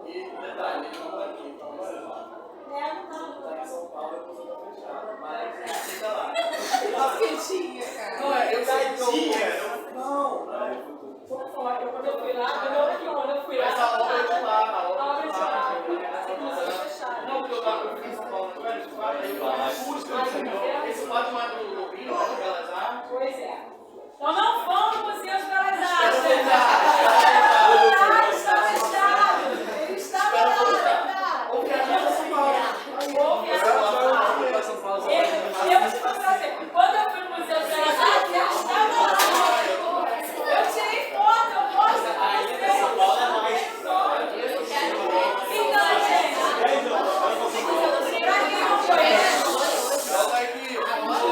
E detalhe, ele não está aqui, então vai lá. Não. Está em São Paulo, a coisa está fechada, mas fica lá. Cara. Não é, eu sei. Não. Só para falar que quando eu fui lá, quando eu fui lá, Mas a obra é de lá, a obra a é de obra de lá. lá, a museu fechado. Não, porque eu estava em São Paulo, aí eu busco esse quadro mais do Rio, de Belas Artes. Pois é. Então não vão no Museu de Belas Artes. Está fechado. Ele está fechado. Ou viajar para São Paulo. Eu vou te contar assim, quando eu fui no Museu de Belas Artes, ele estava lá. Eu tirei foto, eu mostro para vocês. São Paulo é mais. Então, gente,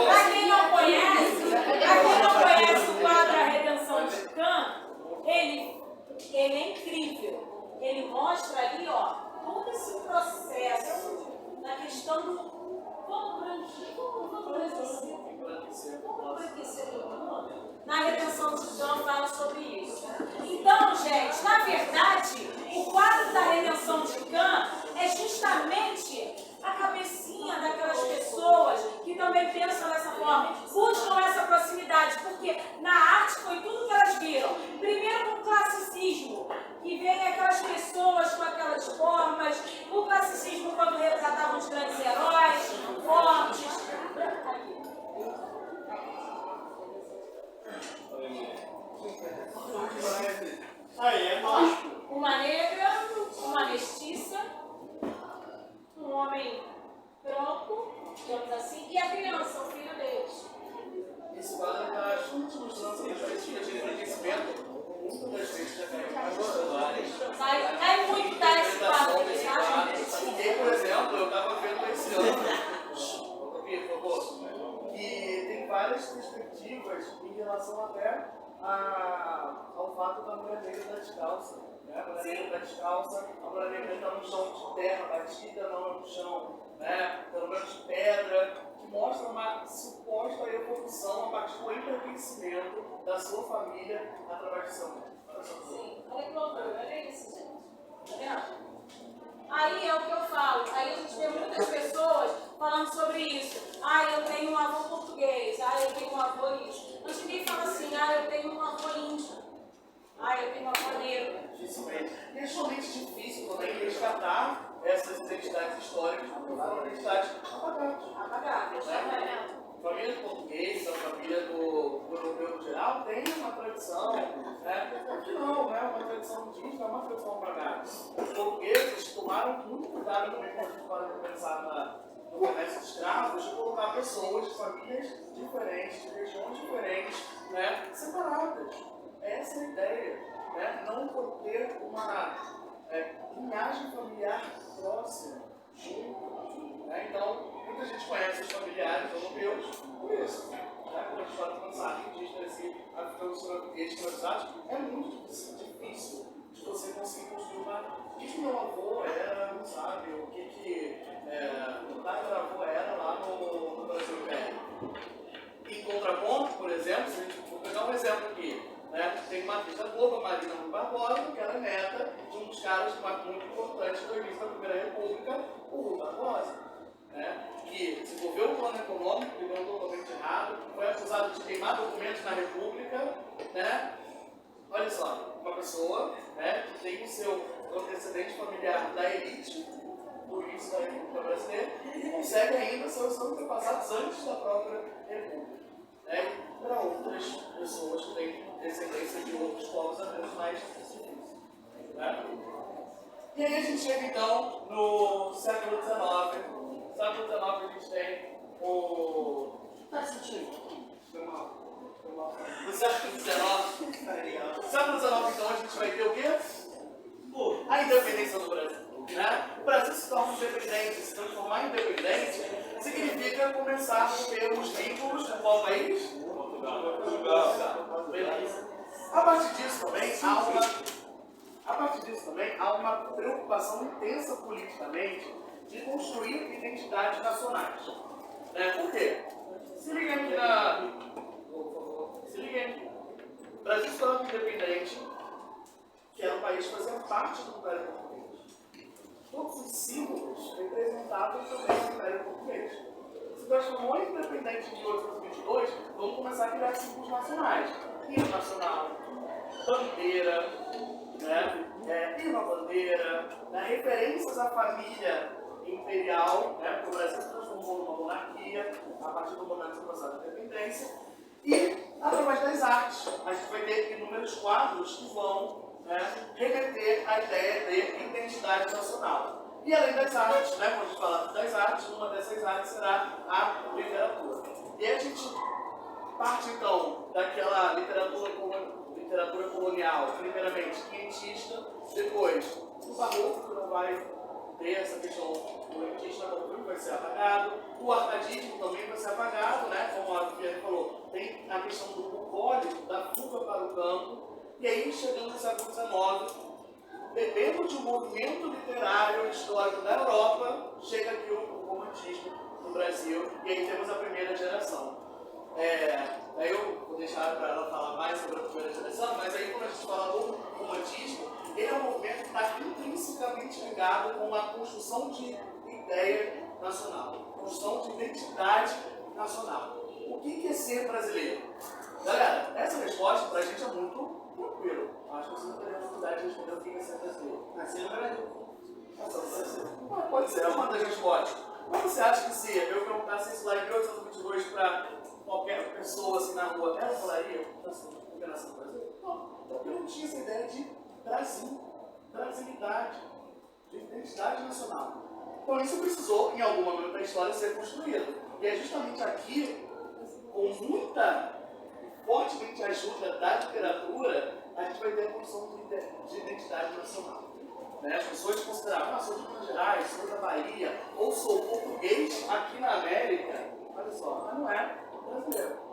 para quem não conhece, o quadro A Redenção de Caen, ele é incrível. Ele mostra ali, todo esse processo na questão do como embranquecer o mundo. Na Redenção de Caen fala sobre isso. Então, gente, na verdade, o quadro da Redenção de Caen é justamente a cabecinha daquelas pessoas que também pensam dessa forma, buscam essa proximidade, porque na arte foi tudo que elas viram. Primeiro com o classicismo, que vem aquelas pessoas com aquelas formas, o classicismo quando retratavam os grandes heróis, fortes. Aí, é nóis. Uma negra, uma mestiça, um homem branco, digamos assim, e a criança, o filho deles. Esse quadro está mostrando que a gente de enriquecimento. Muitas vezes já Vai muito dar esse quadro aqui, tá? Porque, por exemplo, eu estava vendo esse ano, por favor, que tem várias perspectivas em relação até ao fato da mulher negra estar descalça. Né? A mulher negra está descalça, a mulher negra está no chão de terra batida, não no chão, né? Pelo menos de pedra, que mostra uma suposta evolução a partir do enriquecimento da sua família através de seu mundo. Sim, olha que loucura, olha isso, gente. Tá vendo? Aí é o que eu falo, aí a gente vê muitas pessoas falando sobre isso. Eu tenho um avô português, eu tenho um avô isso. Mas ninguém fala assim, eu tenho um avô índio, eu tenho um avô negro. dificilmente. E é extremamente difícil também resgatar essas identidades históricas, porque foram identidades apagadas. Né? A família do português, a família do europeu no geral, tem uma tradição, né? Aqui não, né? Uma tradição indígena, uma tradição apagada. Os portugueses tomaram muito cuidado também quando a gente pode pensar no comércio de escravos, de colocar pessoas de famílias diferentes, de regiões diferentes, né? Separadas. Essa é a ideia, né? Não ter uma linhagem familiar próxima, junto. Né? Então, muita gente conhece os familiares europeus por isso. Né? Quando a gente fala de pensar em indígenas e africanos escravizados, é muito difícil de você conseguir construir o que meu avô era, não sabe, o que o tataravô era lá no Brasil Velho. Em contraponto, por exemplo, se a gente for pegar um exemplo aqui, né, tem uma atriz da Globo, a Marina Rui Barbosa, que era neta de um dos caras muito importantes do início da Primeira República, o Rui Barbosa, né, que desenvolveu o plano econômico, que deu totalmente errado, foi acusado de queimar documentos na República, né. Olha só, uma pessoa, né, que tem o seu antecedente familiar da elite, por isso da República Brasileira, e consegue ainda ser os antepassados antes da própria República. Né? Para outras pessoas que têm descendência de outros povos apenas mais difíceis. Né? E aí a gente chega então no século XIX. No século XIX a gente tem o. Tá sentindo? No século XIX. No século XIX então a gente vai ter o quê? A independência do Brasil. Né? O Brasil se torna independente, se transformar em independente significa começar a ter os vínculos com qual país? Portugal. Beleza. A partir disso também há uma preocupação intensa politicamente de construir identidades nacionais. Por quê? Se liga aqui o Brasil se torna independente, que era um país que fazia parte do Império Português. Todos os símbolos representavam também o Império Português. Se transformou em independente em 1822, vamos começar a criar símbolos nacionais. Hino nacional, bandeira, né? Hino à bandeira, né? Referências à família imperial, né? Porque o Brasil se transformou numa monarquia a partir do momento do processo de independência. E, através das artes, a gente vai ter inúmeros quadros que vão remeter a ideia de identidade nacional. E além das artes, quando a gente fala das artes, uma dessas artes será a literatura. E aí a gente parte então daquela literatura colonial, primeiramente quinhentista, depois o barroco, que não vai ter essa questão quinhentista, não vai ser apagado, o arcadismo também vai ser apagado, né? Como a Pierre falou, tem a questão do bucólico, da fuga para o campo. E aí, chegando no século XIX, bebendo de um movimento literário histórico da Europa, chega aqui o romantismo no Brasil, e aí temos a primeira geração. Aí eu vou deixar para ela falar mais sobre a primeira geração, mas aí quando a gente fala do romantismo, ele é um movimento que está intrinsecamente ligado com a construção de ideia nacional, construção de identidade nacional. O que é ser brasileiro? Galera, essa resposta para a gente é muito tranquilo. Acho que você não tem dificuldade de responder o que é ser brasileiro. Nascer no Brasil. Pode ser uma das respostas. Mas você acha que se eu perguntasse isso lá em 1822 para qualquer pessoa assim na rua, ela falaria que nasceu no Brasil? Não, porque não tinha essa ideia de Brasil, brasilidade, de identidade nacional. Então isso precisou, em algum momento da história, ser construído. E é justamente aqui, com muita fortemente ajuda da literatura, a gente vai ter a construção de identidade nacional. Né? As pessoas consideravam, sou de Minas Gerais, sou da Bahia, ou sou português aqui na América. Olha só, mas não é brasileiro.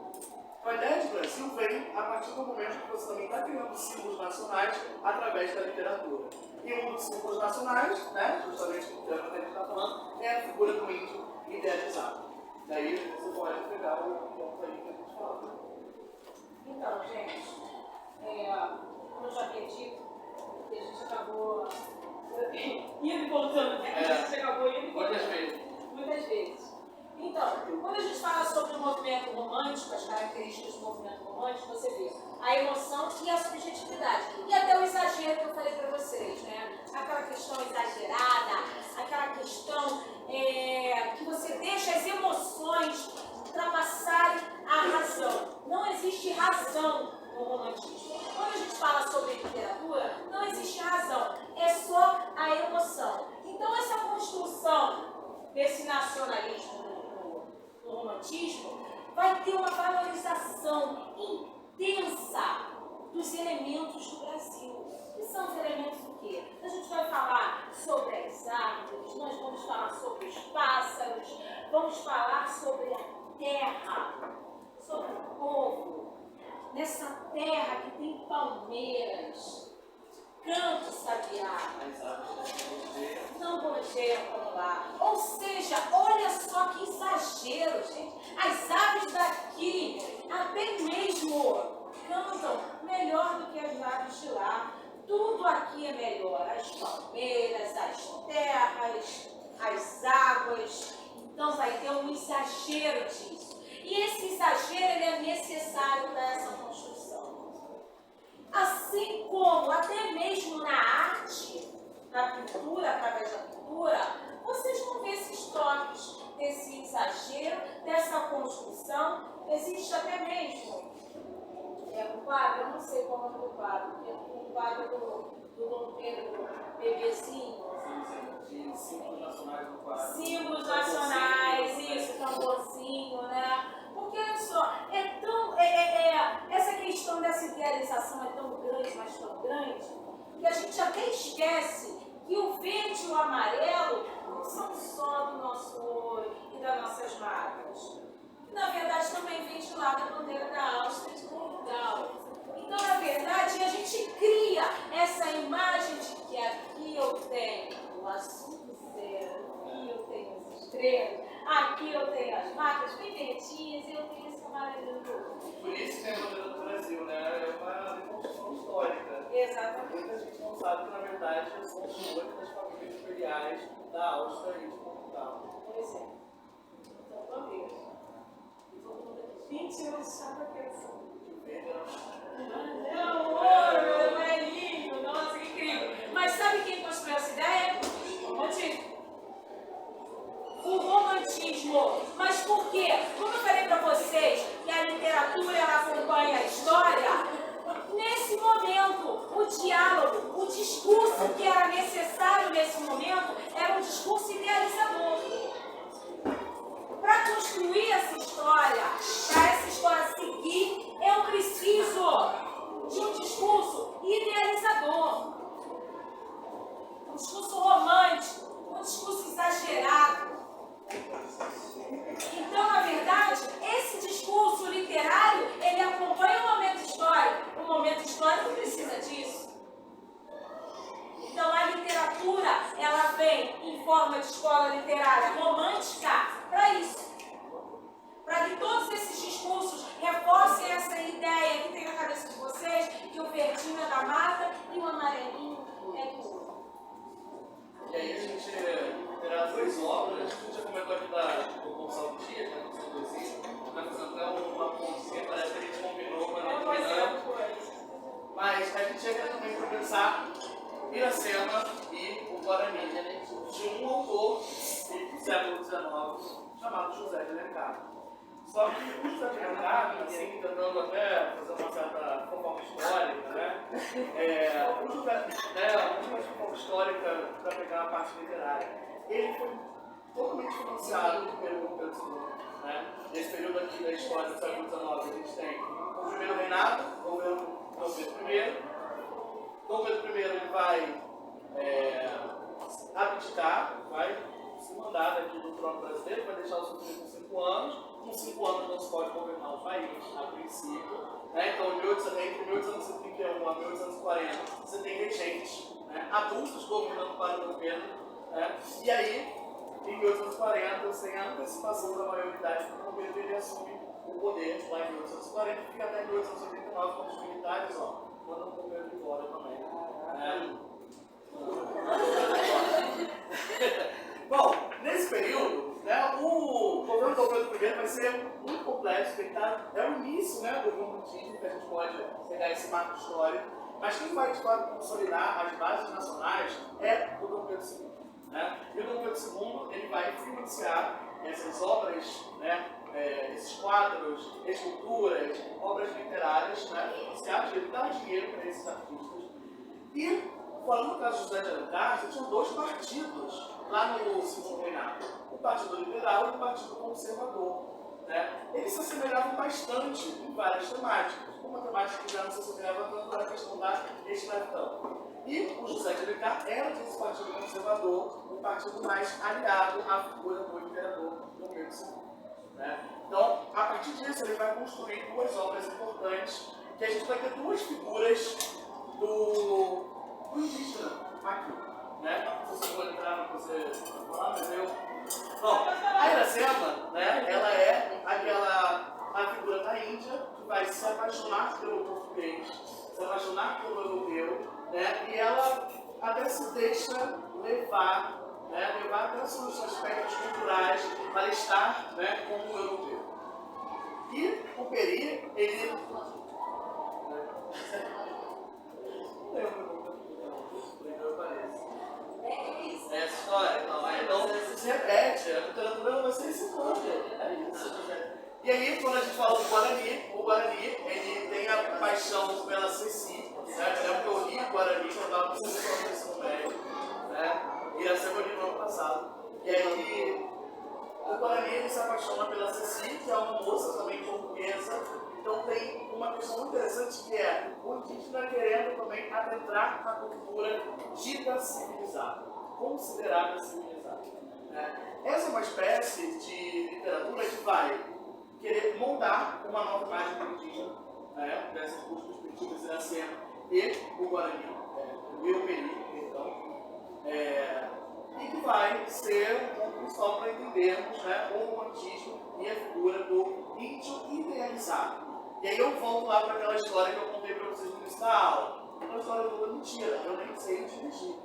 A ideia de Brasil vem a partir do momento que você também está criando símbolos nacionais através da literatura. E um dos símbolos nacionais, né, justamente o que a gente está falando, é a figura do índio idealizado. Daí você pode pegar o ponto aí que a gente fala. Então, gente, como eu já havia dito, a gente acabou indo e voltando, a gente acabou indo e voltando. Muitas vezes. Então, quando a gente fala sobre o movimento romântico, as características do movimento romântico, você vê a emoção e a subjetividade. E até o exagero que eu falei para de literatura, não existe razão, é só a emoção. Então, essa construção desse nacionalismo do romantismo vai ter uma valorização intensa dos elementos do Brasil. Que são os elementos do quê? A gente vai falar sobre as árvores, nós vamos falar sobre os pássaros, vamos falar sobre a terra, sobre o povo. Nessa terra que tem palmeiras, canto sabiá, não gojeiam lá. Ou seja, olha só que exagero, gente. As aves daqui, até mesmo, cantam melhor do que as aves de lá. Tudo aqui é melhor. As palmeiras, as terras, as águas. Então vai ter um exagero disso. E esse exagero ele é necessário para essa construção. Assim como até mesmo na arte, na pintura, através da pintura, vocês vão ver esses toques desse exagero, dessa construção. Existe até mesmo um quadro, eu não sei qual é o nome do quadro, porque o quadro do Dom Pedro Bebezinho. De símbolos nacionais no quadro. Símbolos nacionais, isso, tamborzinho, né? Porque olha só, essa questão dessa idealização é tão grande, mas tão grande, que a gente até esquece que o verde e o amarelo não são só do nosso olho e das nossas marcas. Que na verdade também vem de lá da bandeira da Áustria e de Portugal. Então, na verdade, a gente cria essa imagem de que aqui eu tenho o azul do céu, aqui eu tenho as estrelas, aqui eu tenho as marcas bem verdinhas e eu tenho esse amarelo. Por isso que é a bandeira do Brasil, né? É uma reconstrução histórica. Exatamente. Muita gente não sabe que, na verdade, são os símbolos das famílias imperiais da Áustria e de Portugal. Pois é. Então, vamos ver. E todo mundo aqui, gente, eu achava que era assim. Não, ouro, amarelinho, nossa, que incrível. Mas sabe quem construiu essa ideia? O romantismo. O romantismo. Mas por quê? Como eu falei para vocês que a literatura ela acompanha a história, nesse momento, o diálogo, o discurso que era necessário nesse momento era um discurso idealizador. Para construir essa história, para essa história seguir, eu preciso de um discurso idealizador, um discurso romântico, um discurso exagerado. Então, na verdade, esse discurso literário, ele acompanha o momento histórico. O momento histórico precisa disso. Então, a literatura, ela vem em forma de escola literária romântica para isso. Para que todos esses discursos reforcem essa ideia que tem na cabeça de vocês, que o verdinho é da mata e o amarelinho é do ouro. E aí a gente terá duas obras, a gente já comentou aqui do Gonçalo Dias, né, do seu poesia, está fazendo até uma pontinha, parece que a gente combinou, mas não combinamos. Mas a gente chega também para pensar Iracema e o Guarani, de um autor do século XIX, chamado José de Alencar. Só que o José de Alencar, assim, tentando até fazer uma certa fofoca histórica, né? O José, uma fofoca histórica para pegar a parte literária, ele foi totalmente financiado pelo Pedro II, né? Nesse período aqui da história do século XIX, a gente tem o primeiro reinado, o governo Dom Pedro I. Dom Pedro I ele vai abdicar, vai se mandar daqui do trono brasileiro, vai deixar o seu filho com 5 anos. Com 5 anos não se pode governar o país, a princípio. Né? Então, entre 1831 a 1840, você tem regentes, né? Adultos governando para o governo. Né? E aí, em 1840, sem a antecipação da maioridade do governo, ele assume o poder lá em 1840, fica até 1889, quando os militares mandam o governo embora também. Bom, nesse período, né, o governo do Pedro I vai ser muito complexo, porque é o início, né, do romantismo, que a gente pode pegar esse marco histórico, mas quem vai de fato consolidar as bases nacionais é o Dom Pedro II. Né? E o Dom Pedro II ele vai financiar essas obras, né, esses quadros, esculturas, obras literárias, né, financiadas, ele dá dinheiro para esses artistas. E, falando no caso de José de Alencar, você tinha dois partidos lá no segundo reinado. O Partido Liberal e o Partido Conservador. Né? Eles se assemelhavam bastante em várias temáticas. Uma temática que já não se assemelhava tanto era a questão da escravidão. E o José de Alencar era desse Partido Conservador, um partido mais aliado à figura do imperador Dom Pedro II. Né? Então, a partir disso, ele vai construir duas obras importantes, que a gente vai ter duas figuras do indígena aqui. Né? Não sei se eu vou entrar no que você falar, mas eu... Bom, a Iracema, né, ela é a figura da Índia que vai se apaixonar pelo português, se apaixonar pelo europeu, né, e ela até se deixa levar, né, levar até os seus aspectos culturais para estar, né, como um europeu. E o Peri, ele... Essa história, então se repete, a literatura não vai ser ensinando, é isso. E aí, quando a gente fala do Guarani, o Guarani, ele tem a paixão pela Ceci, né? Eu lembro que eu li o Guarani quando eu estava no ensino médio, né? E essa eu li no ano passado. E aí, o Guarani, ele se apaixona pela Ceci, que é uma moça também portuguesa. Então tem uma questão muito interessante que é o indígena querendo também adentrar na cultura dita civilizada, considerada civilizada. Essa é uma espécie de literatura que vai querer moldar uma nova imagem do indígena, né, dessas duas perspectivas, Iracema e o Guarani, e o Peri, então, e que vai ser um ponto principal para entendermos, né, o romantismo e a figura do índio idealizado. E aí eu volto lá para aquela história que eu contei para vocês no início da aula. Uma história toda mentira, eu nem sei dirigir.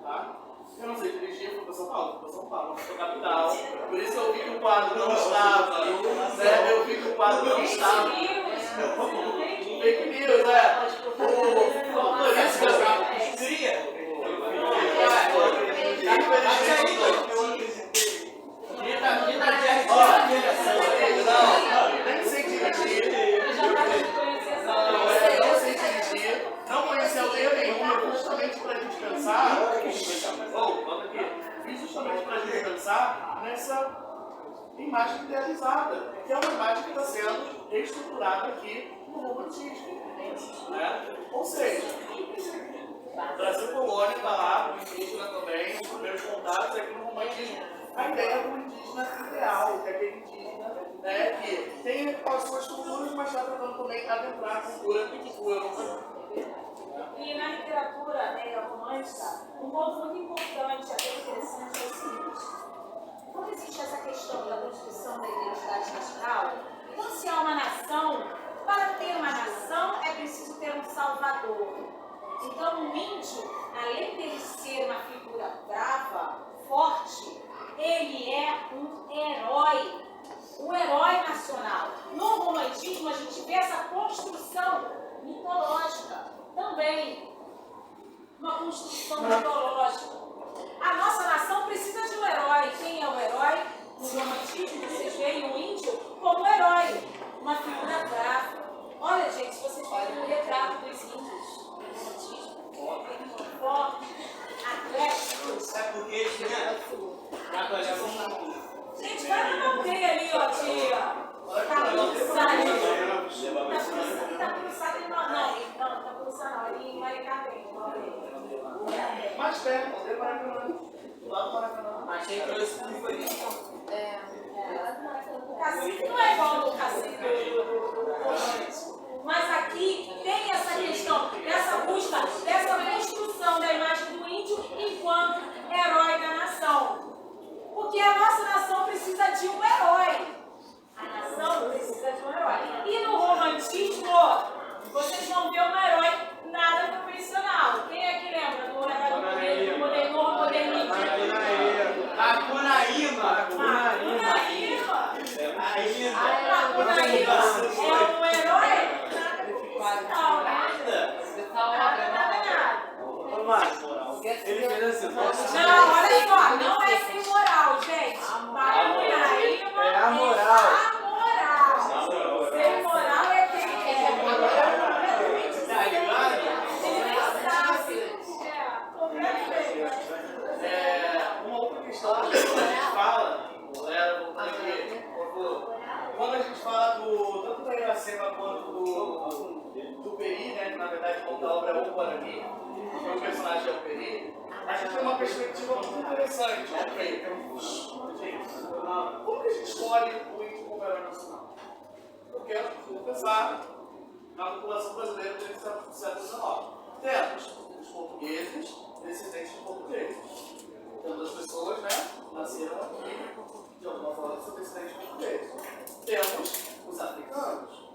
Tá? Eu não sei dirigir, eu fui para São Paulo, não fui para capital. Por isso eu vi que o quadro não estava. Né? Eu vi que o quadro não estava. Fake news, O motorista que eu nem sei dirigir. Não sei dirigir. Não conheci aldeia nenhuma, justamente para a gente pensar. Justamente para a gente pensar nessa imagem idealizada, que é uma imagem que está sendo reestruturada aqui no romantismo. Né? Ou seja, o Brasil Colônia está lá, o indígena também, os primeiros contatos aqui no romantismo. A ideia do indígena ideal, que é aquele indígena, né, que tem as suas culturas, mas está tentando também adentrar a cultura europeu. E na literatura romântica, um ponto muito importante, até interessante, é o seguinte: quando existe essa questão da construção da identidade nacional, então se há uma nação, para ter uma nação é preciso ter um salvador. Então o índio, além dele ser uma figura brava, forte, ele é um herói, o herói nacional. No romantismo a gente vê essa construção mitológica também, uma construção mitológica. A nossa nação precisa de um herói. Quem é o herói? No romantismo vocês veem o índio como herói, uma figura brava. Olha, gente, se vocês verem o retrato dos índios no romantismo, forte, atlético. Sabe por quê? Gente, vai na aldeia ali, ó, tia. Tá cruzado em não, tá cruzado ali em Maricá tem. Mais perto, do Maracanã. Do lado do Maracanã. Achei que esse foi isso. O cacique não é igual ao cacique do romântico. Mas aqui tem essa questão, dessa busca, dessa construção da imagem do índio enquanto herói da nação. Porque a nossa nação precisa de um herói. A nação precisa de um herói. E no romantismo, vocês vão ver um herói nada convencional. Quem é que lembra do herói do modernismo? Macunaíma é um herói nada convencional, nada. Ele fez assim. Não, olha só, não é sem moral, gente. Macunaíma é a moral. Sem moral é quem é. Ele nem sabe. que na verdade o nome da obra é O Guarani, o personagem é o Peri, a gente tem uma perspectiva muito interessante. Ok, como que a gente escolhe o índio como herói nacional? Porque, vamos pensar na população brasileira do século XIX. Temos os portugueses, descendentes de portugueses. Temos as pessoas, né, nasceram aqui, de alguma forma são descendentes de portugueses. Temos os africanos,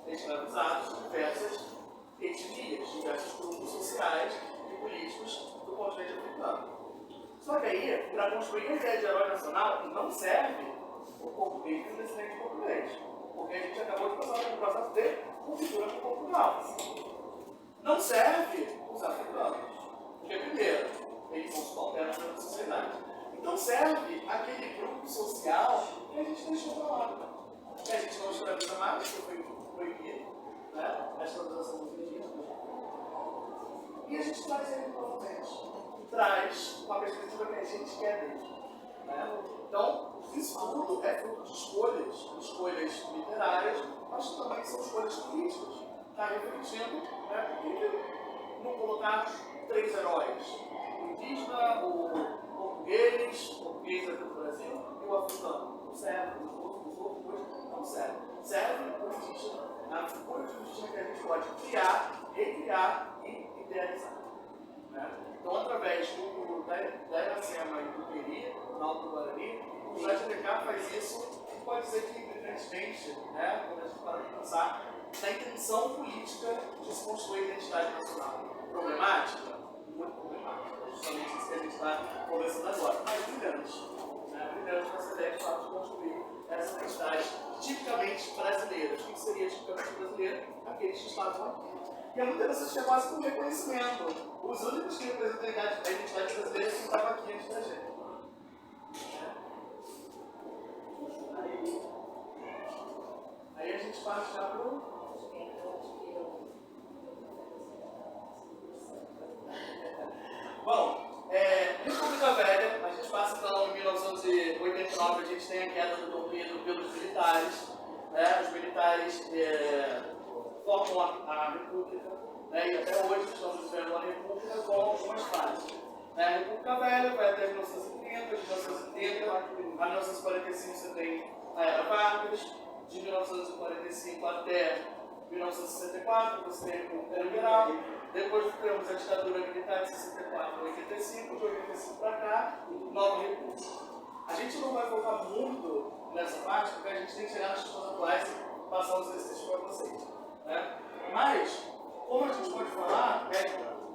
escravizados de diversas etnias, diversos grupos sociais e políticos do continente africano. Só que aí, para construir a ideia de herói nacional, não serve o português e o descendente de português, porque a gente acabou de passar por um processo de cultura com Portugal. Não serve os africanos, porque primeiro, eles são subalternos da sociedade. Então serve aquele grupo social que a gente deixou para lá. Que a gente não escraviza mais, que foi proibido, né? A escravização dos indígenas. E a gente traz ele novamente. Traz uma perspectiva que a gente quer dele. Né? Então, isso tudo é fruto de escolhas literárias, mas também são escolhas políticas. Está refletindo, né? Por que não colocar 3 heróis? O indígena, o português aqui do Brasil e o africano. Não serve, os outros não servem. Serve o indígena, a figura de indígena que a gente pode criar, recriar e idealizar. Né? Então, através da Iracema e do Peri, no Alto do Guarani, o José de Alencar faz isso, pode dizer que brilhantemente, né? Quando a gente para de pensar na intenção política de se construir a identidade nacional. Problemática? Muito problemática. Justamente isso que a gente está conversando agora. Mas brilhante. Né? Brilhante nessa ideia de fato de construir essa identidade tipicamente brasileira. O que seria tipicamente brasileiro? Aqueles que estavam aqui. E é muito interessante que é quase que um reconhecimento. Os únicos que representam a identidade brasileira que estavam aqui antes da gente. Aí a gente parte já para o. Bom, República Velha, a gente passa então em 1989, a gente tem a queda do domínio pelos militares. Né? Os militares formam a República, né? E até hoje estamos vivendo uma República com algumas fases. A República Velha vai até 1930, de 1930 a 1945 você tem a Era Vargas, de 1945 até 1964 você tem a República Liberal, depois temos a ditadura militar de 64 a 85, de 85 para cá, nova República. A gente não vai focar muito nessa parte, porque a gente tem que chegar nas questões atuais e passar os exercícios para vocês. Né? Mas, como a gente pode falar,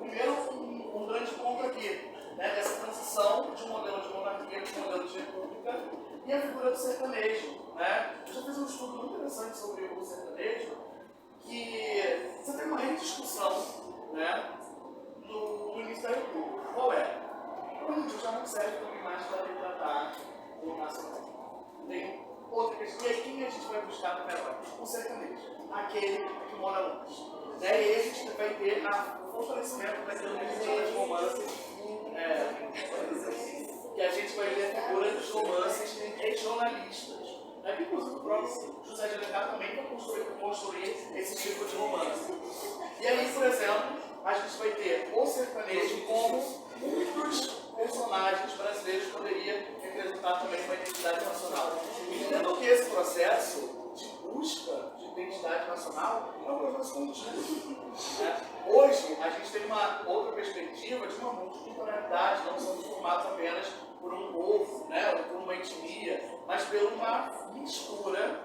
primeiro um grande ponto aqui, né, dessa transição de um modelo de monarquia para um modelo de república e a figura do sertanejo. Né? Eu já fiz um estudo muito interessante sobre o sertanejo, que você tem uma grande discussão, né, no início da república. Qual é? O índio já não serve também mais para retratar o nacional. Tem outra questão. E aí quem a gente vai buscar no herói? O sertanejo. Aquele que mora longe. E aí a gente vai ter o fortalecimento daquilo que a gente chama de romance. Que a gente vai ver a figura dos romances regionalistas. Que inclusive o próprio José de Alencar também vai construir esse tipo de romance. E aí, por exemplo, a gente vai ter o sertanejo como um dos personagens brasileiros poderia representar também uma identidade nacional. Entendam que esse processo de busca de identidade nacional é um processo contínuo. Hoje, a gente tem uma outra perspectiva de uma multiculturalidade, não somos formados apenas por um povo, né, ou por uma etnia, mas por uma mistura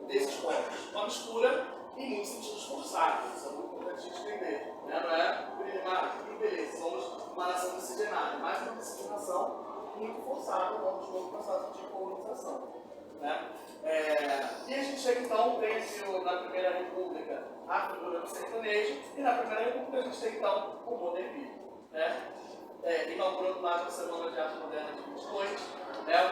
desses povos. Uma mistura em muitos sentidos forçados, isso é muito importante a gente entender. Né? Não é beleza, somos uma nação miscigenada, mas uma miscigenação muito forçada, vamos no processo de colonização. Né? E a gente chega então, tem na Primeira República a figura do sertanejo, e na Primeira República a gente tem então o modernismo. Né? Inaugurando lá a Semana de Arte Moderna de 22,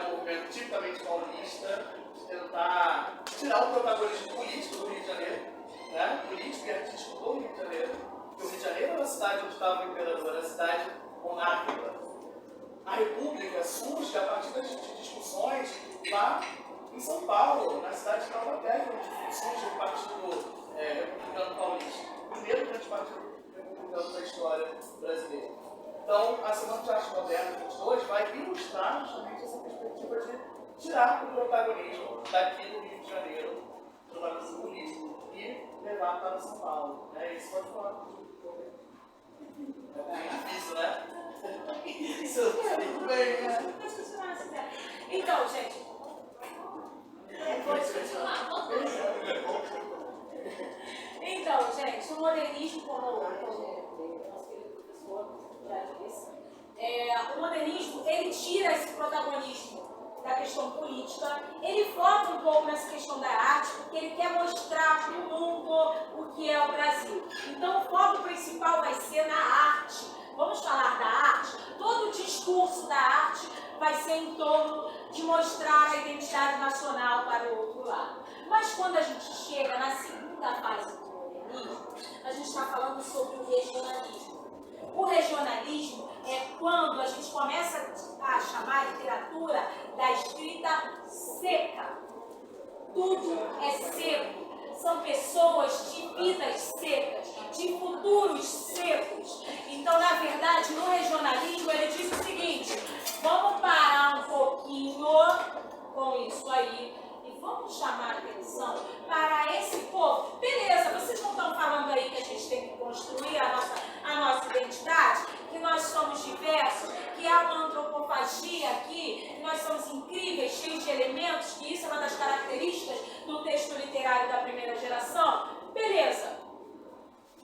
um movimento tipicamente paulista, de tentar tirar o protagonismo político do Rio de Janeiro, né? Político e artístico do Rio de Janeiro, porque o Rio de Janeiro era a cidade onde estava o imperador, era a cidade monárquica. A República surge a partir das discussões lá em São Paulo, na cidade de Taubaté, onde surge o Partido Republicano Paulista. primeiro grande partido republicano da história brasileira. Então, a Semana de Arte Moderna 22 vai ilustrar justamente essa perspectiva de tirar o protagonismo daqui do Rio de Janeiro, do protagonismo político, e levar para São Paulo. Isso pode falar. É difícil, né? Isso, muito bem, né? Pode continuar, se quiser. Então, gente. Pode continuar. Então, gente, o modernismo, como o nosso querido professor já disse, o modernismo, ele tira esse protagonismo da questão política, ele foca um pouco nessa questão da arte, porque ele quer mostrar para o mundo o que é o Brasil. Então, o foco principal vai ser na arte. Vamos falar da arte? Todo o discurso da arte vai ser em torno de mostrar a identidade nacional para o outro lado. Mas quando a gente chega na segunda fase do modernismo, a gente está falando sobre o regionalismo. O regionalismo é quando a gente começa a chamar a literatura da escrita seca. Tudo é seco. São pessoas de vidas secas, de futuros secos. Então, na verdade, no regionalismo, ele diz o seguinte: vamos parar um pouquinho com isso aí e vamos chamar a atenção para esse povo. Beleza, vocês não estão falando aí que a gente tem que construir a nossa identidade, que nós somos diversos, que há uma antropofagia aqui, que nós somos incríveis, cheios de elementos, que isso é uma das características do texto literário da primeira geração? Beleza.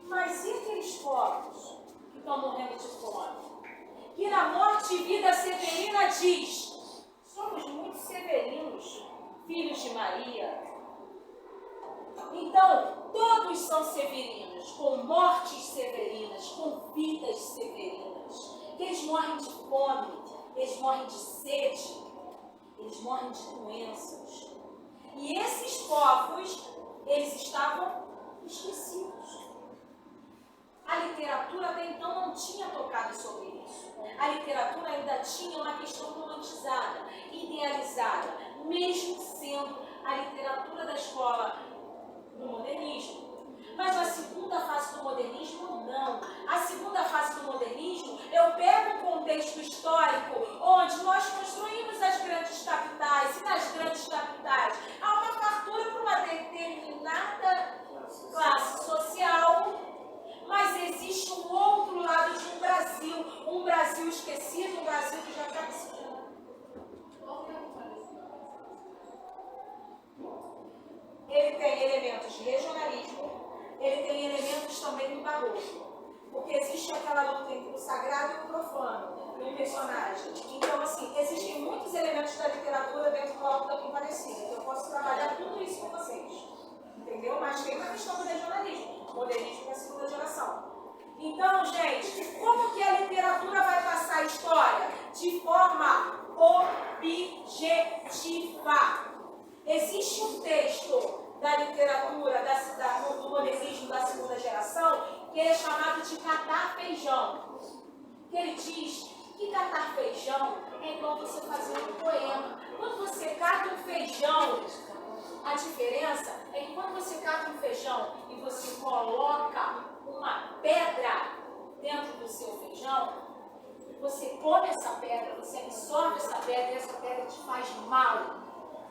Mas e aqueles povos que estão morrendo de fome? Que na Morte e Vida Severina diz: somos muito severinos, filhos de Maria. Então, todos são severinos, com mortes severinas, com vidas severinas. Eles morrem de fome, eles morrem de sede, eles morrem de doenças. E esses povos, eles estavam esquecidos. A literatura até então não tinha tocado sobre isso. A literatura ainda tinha uma questão romantizada, idealizada, mesmo sendo a literatura da escola do modernismo. Mas na segunda fase do modernismo, não. A segunda fase do modernismo, eu pego um contexto histórico onde nós construímos as grandes capitais, e nas grandes capitais há uma fartura para uma determinada classe social, mas existe um outro lado de um Brasil esquecido, um Brasil que já está decidido. Ele tem elementos de regionalismo, ele tem elementos também do barroco, porque existe aquela luta entre o sagrado e o profano no personagem. Então, assim, existem muitos elementos da literatura dentro do Alto da Compadecida, então eu posso trabalhar tudo isso com vocês, entendeu? Mas tem uma questão do regionalismo, modernismo da segunda geração. Então, gente, como que a literatura vai passar a história? De forma objetiva. Existe um texto da literatura do modernismo da segunda geração que ele é chamado de catar feijão. Que ele diz que catar feijão é igual você fazer um poema. Quando você cata um feijão, a diferença é que quando você cata um feijão e você coloca uma pedra dentro do seu feijão, você come essa pedra, você absorve essa pedra e essa pedra te faz mal.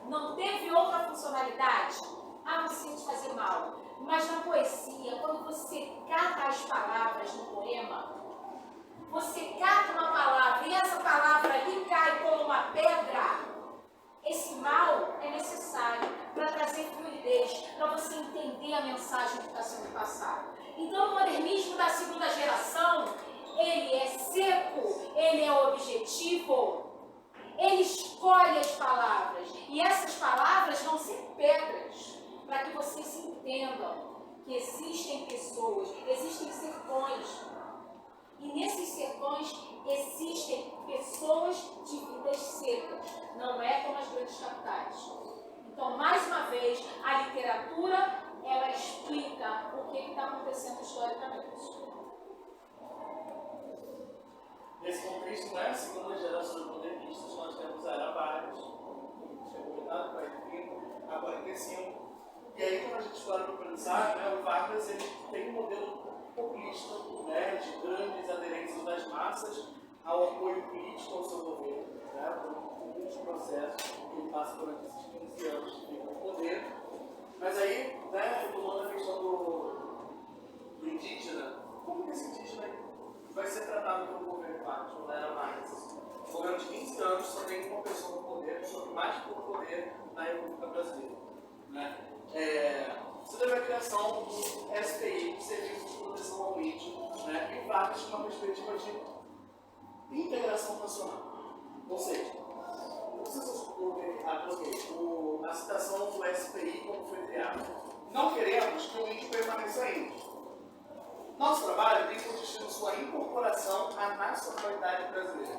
Não teve outra funcionalidade a não ser te fazer mal. Mas na poesia, quando você cata as palavras no poema, você cata uma palavra e essa palavra ali cai como uma pedra, esse mal é necessário para trazer fluidez, para você entender a mensagem que está sendo passada. Então, o modernismo da segunda geração, ele é seco, ele é objetivo. Ele escolhe as palavras, e essas palavras vão ser pedras, para que vocês se entendam que existem pessoas, existem sertões, e nesses sertões existem pessoas de vidas secas, não é como as grandes capitais. Então, mais uma vez, a literatura, ela explica o que está acontecendo historicamente. Nesse contexto, né, segunda geração de modernistas, nós temos a Era Vargas, que tinha comentado, 40, a 45, E aí, quando a gente para para pensar, né, o Vargas ele tem um modelo populista, né, de grandes aderências das massas ao apoio político ao seu governo, né, por muitos processos que ele passa durante esses 15 anos que fica no poder. Mas aí, né, retomando a questão do indígena, como que esse indígena vai ser tratado pelo governo Vargas, quando era Vargas? O governo de 15 anos só tem uma pessoa no poder, só tem mais que o poder na República Brasileira. Né? Você teve a criação do SPI, Serviço de Proteção ao Índio, né? E Vargas com uma perspectiva de integração nacional. Ou seja, não sei se eu coloquei a citação do SPI como foi criado. Não queremos que o índio permaneça índio. Nosso trabalho tem por destino sua incorporação à nacionalidade brasileira,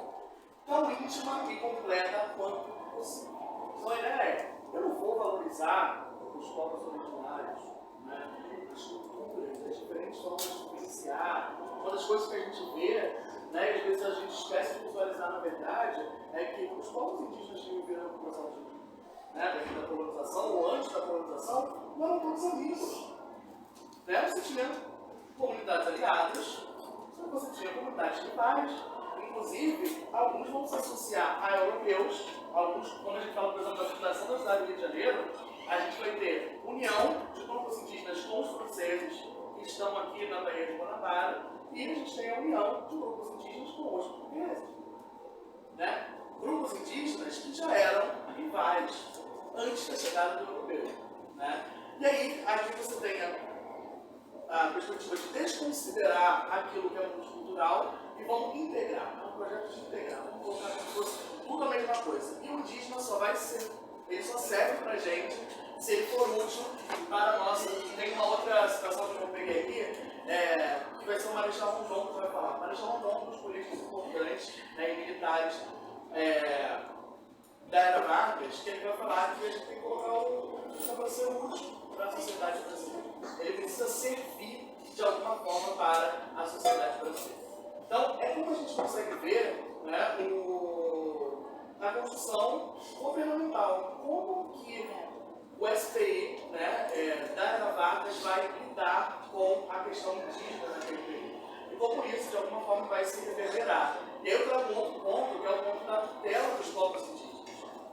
tão íntima e completa quanto possível. Então a ideia é, eu não vou valorizar os povos originários, né, as culturas, as diferentes formas de vivenciar. Uma das coisas que a gente vê, né, e às vezes a gente esquece de visualizar na verdade, é que os povos indígenas que viveram na população daqui da colonização ou antes da colonização não eram todos amigos. Né? Você tinha comunidades aliadas, você tinha comunidades rivais. Inclusive, alguns vão se associar a europeus, alguns, quando a gente fala, por exemplo, da fundação da cidade do Rio de Janeiro, a gente vai ter união de grupos indígenas com os franceses, que estão aqui na Baía de Guanabara, e a gente tem a união de grupos indígenas com os portugueses. Né? Grupos indígenas que já eram rivais antes da chegada do europeu. Né? E aí, aqui você tem a perspectiva de desconsiderar aquilo que é multicultural e vamos integrar. É um projeto de integrar. Vamos colocar como se fosse tudo a mesma coisa. E o indígena só vai ser, ele só serve para a gente se ele for útil para a nossa. Tem uma outra situação que eu peguei aqui, que vai ser o Marechal Rondon que vai falar. O Marechal Rondon, um dos políticos importantes, né, e militares da era Vargas, que ele vai falar que a gente tem que colocar o para ser útil para a sociedade brasileira. Ele precisa servir de alguma forma para a sociedade brasileira. Então, é como a gente consegue ver, né, a construção governamental, como que o SPI, né, da era Vargas vai lidar com a questão indígena naquele período. E como isso, de alguma forma, vai se reverberar. E aí eu trago um outro ponto, que é o ponto da tutela dos povos indígenas.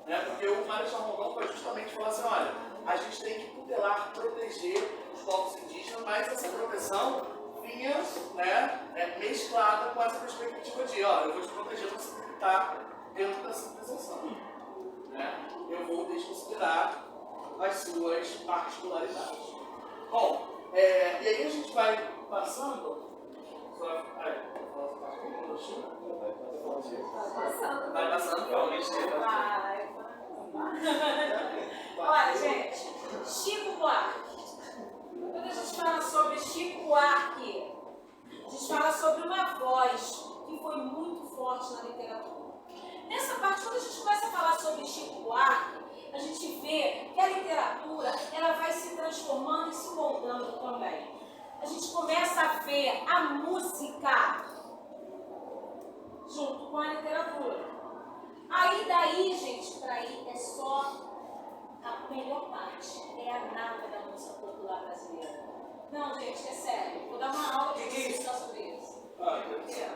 Né, porque o Marechal Rondon vai justamente falar assim, olha, a gente tem que tutelar, proteger os povos indígenas, mas essa proteção vinha, né, mesclada com essa perspectiva de, ó, eu vou te proteger para você estar dentro da civilização. Né? Eu vou desconsiderar as suas particularidades. Bom, e aí a gente vai passando. Vai passando, realmente. Olha, gente, Chico Buarque. Quando a gente fala sobre Chico Buarque, a gente fala sobre uma voz que foi muito forte na literatura. Nessa parte, quando a gente começa a falar sobre Chico Buarque, a gente vê que a literatura ela vai se transformando e se moldando também. A gente começa a ver a música junto com a literatura. Aí daí, gente, para aí é só a melhor parte, é a nata da música popular brasileira. Não, gente, é sério. Vou dar uma aula para vocês só sobre isso.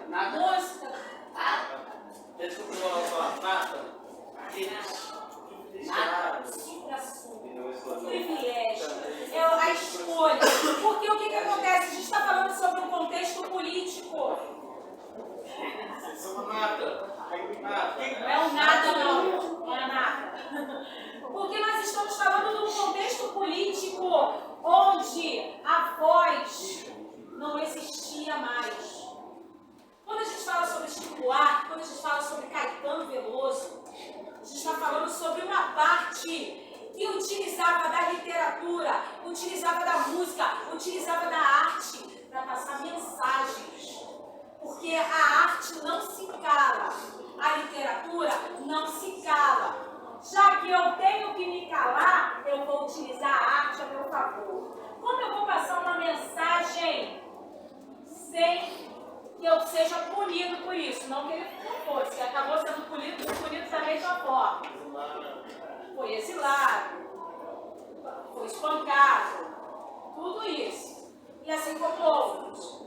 Nada. Música. Deixa eu falar, nada. Nada. Privilégio. É a escolha. Porque o que acontece? A gente está falando sobre um contexto político. Nada. Não é um nada, não. Não é nada. Porque nós estamos falando de um contexto político onde a voz não existia mais. Quando a gente fala sobre Chico Buarque, quando a gente fala sobre Caetano Veloso, a gente está falando sobre uma parte que utilizava da literatura, utilizava da música, utilizava da arte para passar mensagens. Porque a arte não se cala, a literatura não se cala. Já que eu tenho que me calar, eu vou utilizar a arte a meu favor. Como eu vou passar uma mensagem sem que eu seja punido por isso? Não que ele não fosse, que acabou sendo punido da mesma forma. Foi exilado, foi espancado, tudo isso. E assim como outros.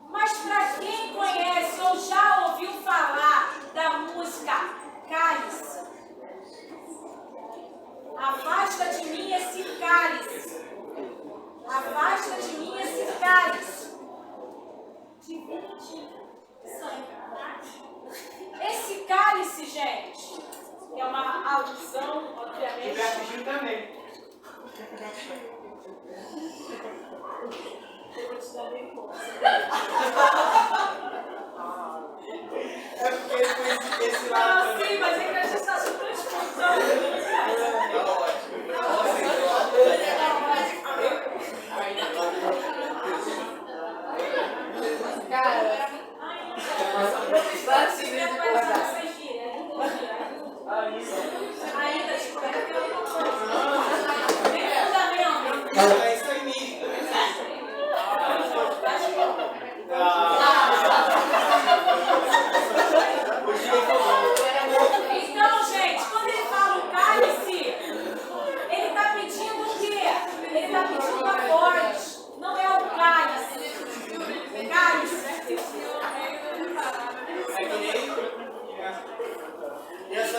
Mas para quem conhece ou já ouviu falar da música Cálice, afasta de mim esse cálice. Afasta de mim esse cálice. De 20 sangue. Esse cálice, gente, é uma alusão, obviamente. Gil também. Eu vou te dar bem pouco. É porque ele foi esse lado Não, também. sim, mas é que a gente está super expulsando. Ainda, tipo, é aquela coisa. Nem fundamento. É isso aí, Miri. Então, gente, quando ele fala o cálice, ele está pedindo o quê? Ele está pedindo a voz, não é o cálice. Cálice. É que nem... E essa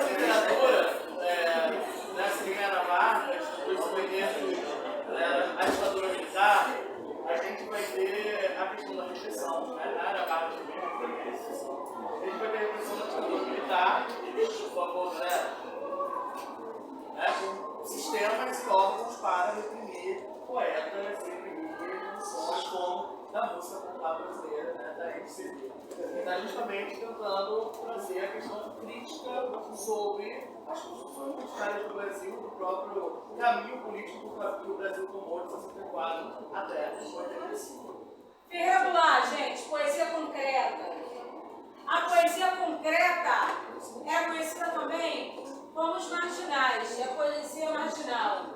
literatura, nessa primeira parte, principalmente a ditadura militar, a gente vai ter a questão da repressão, né? Na parte também, a gente vai ter a repressão da ditadura militar, por favor, sistemas e órgãos para reprimir poetas e reprimir canções como da música popular brasileira, da MCB. E está justamente tentando trazer a questão crítica sobre as construções políticas do Brasil, do próprio caminho político que o Brasil tomou de 64 até 85. Ferreira Goulart, gente, poesia concreta. A poesia concreta é conhecida também como os marginais, é a poesia marginal.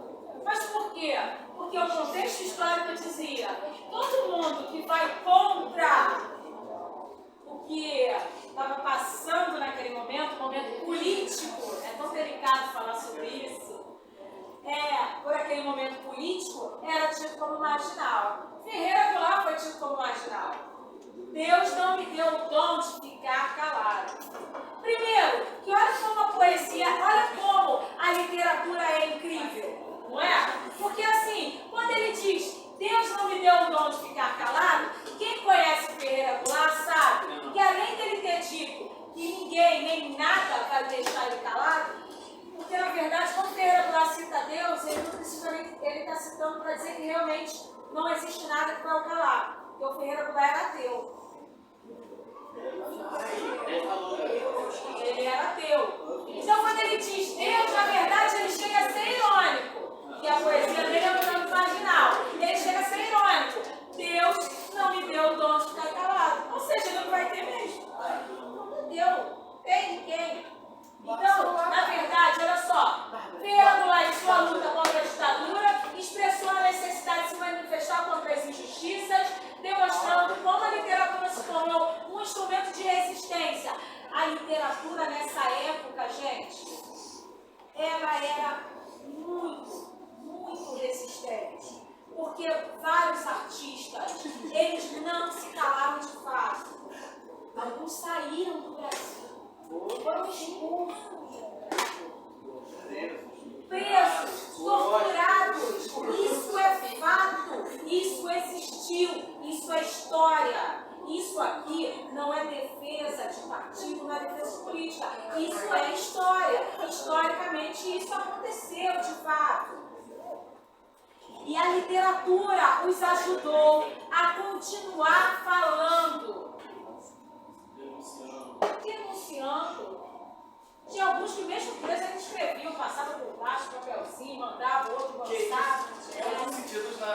Mas por quê? Porque o contexto histórico dizia: todo mundo que vai contra o que estava passando naquele momento político, é tão delicado falar sobre isso, por aquele momento político, era tido como marginal. Ferreira Goulart foi tido como marginal. Deus não me deu o dom de ficar calado. Primeiro, que olha como a poesia, olha como a literatura é incrível, não é? Porque assim, quando ele diz, Deus não me deu o dom de ficar calado, quem conhece Ferreira Goulart sabe que além dele ter dito que ninguém, nem nada vai deixar ele calado, porque na verdade, quando Ferreira Goulart cita Deus, ele não precisa nem, ele está citando para dizer que realmente não existe nada que vai o calar, porque o Ferreira Goulart era ateu. Ele era ateu. Então, quando ele diz Deus, na verdade, ele chega a ser irônico. E a poesia dele é um tanto marginal. Ele chega a ser irônico. Deus não me deu o dom de ficar calado. Ou seja, ele não vai ter mesmo. Não me deu. Tem ninguém. Então, na verdade, olha só. Ferreira Goulart, em sua luta contra a ditadura, expressou a necessidade de se manifestar contra as injustiças, demonstrando como a literatura se tornou um instrumento de resistência. A literatura nessa época, gente, ela era muito resistente. Porque vários artistas, eles não se calaram de fato. Alguns saíram do Brasil. Foram expulsos. Presos, torturados. Isso é fato. Isso existiu. Isso é história. Isso aqui não é defesa de partido, não é defesa de política. Isso é história. Historicamente, isso aconteceu de fato. E a literatura os ajudou a continuar falando. Denunciando. Tinha alguns que mesmo presos eles escreviam, passavam por baixo, papelzinho, mandavam, outro lançava. Em alguns sentidos, na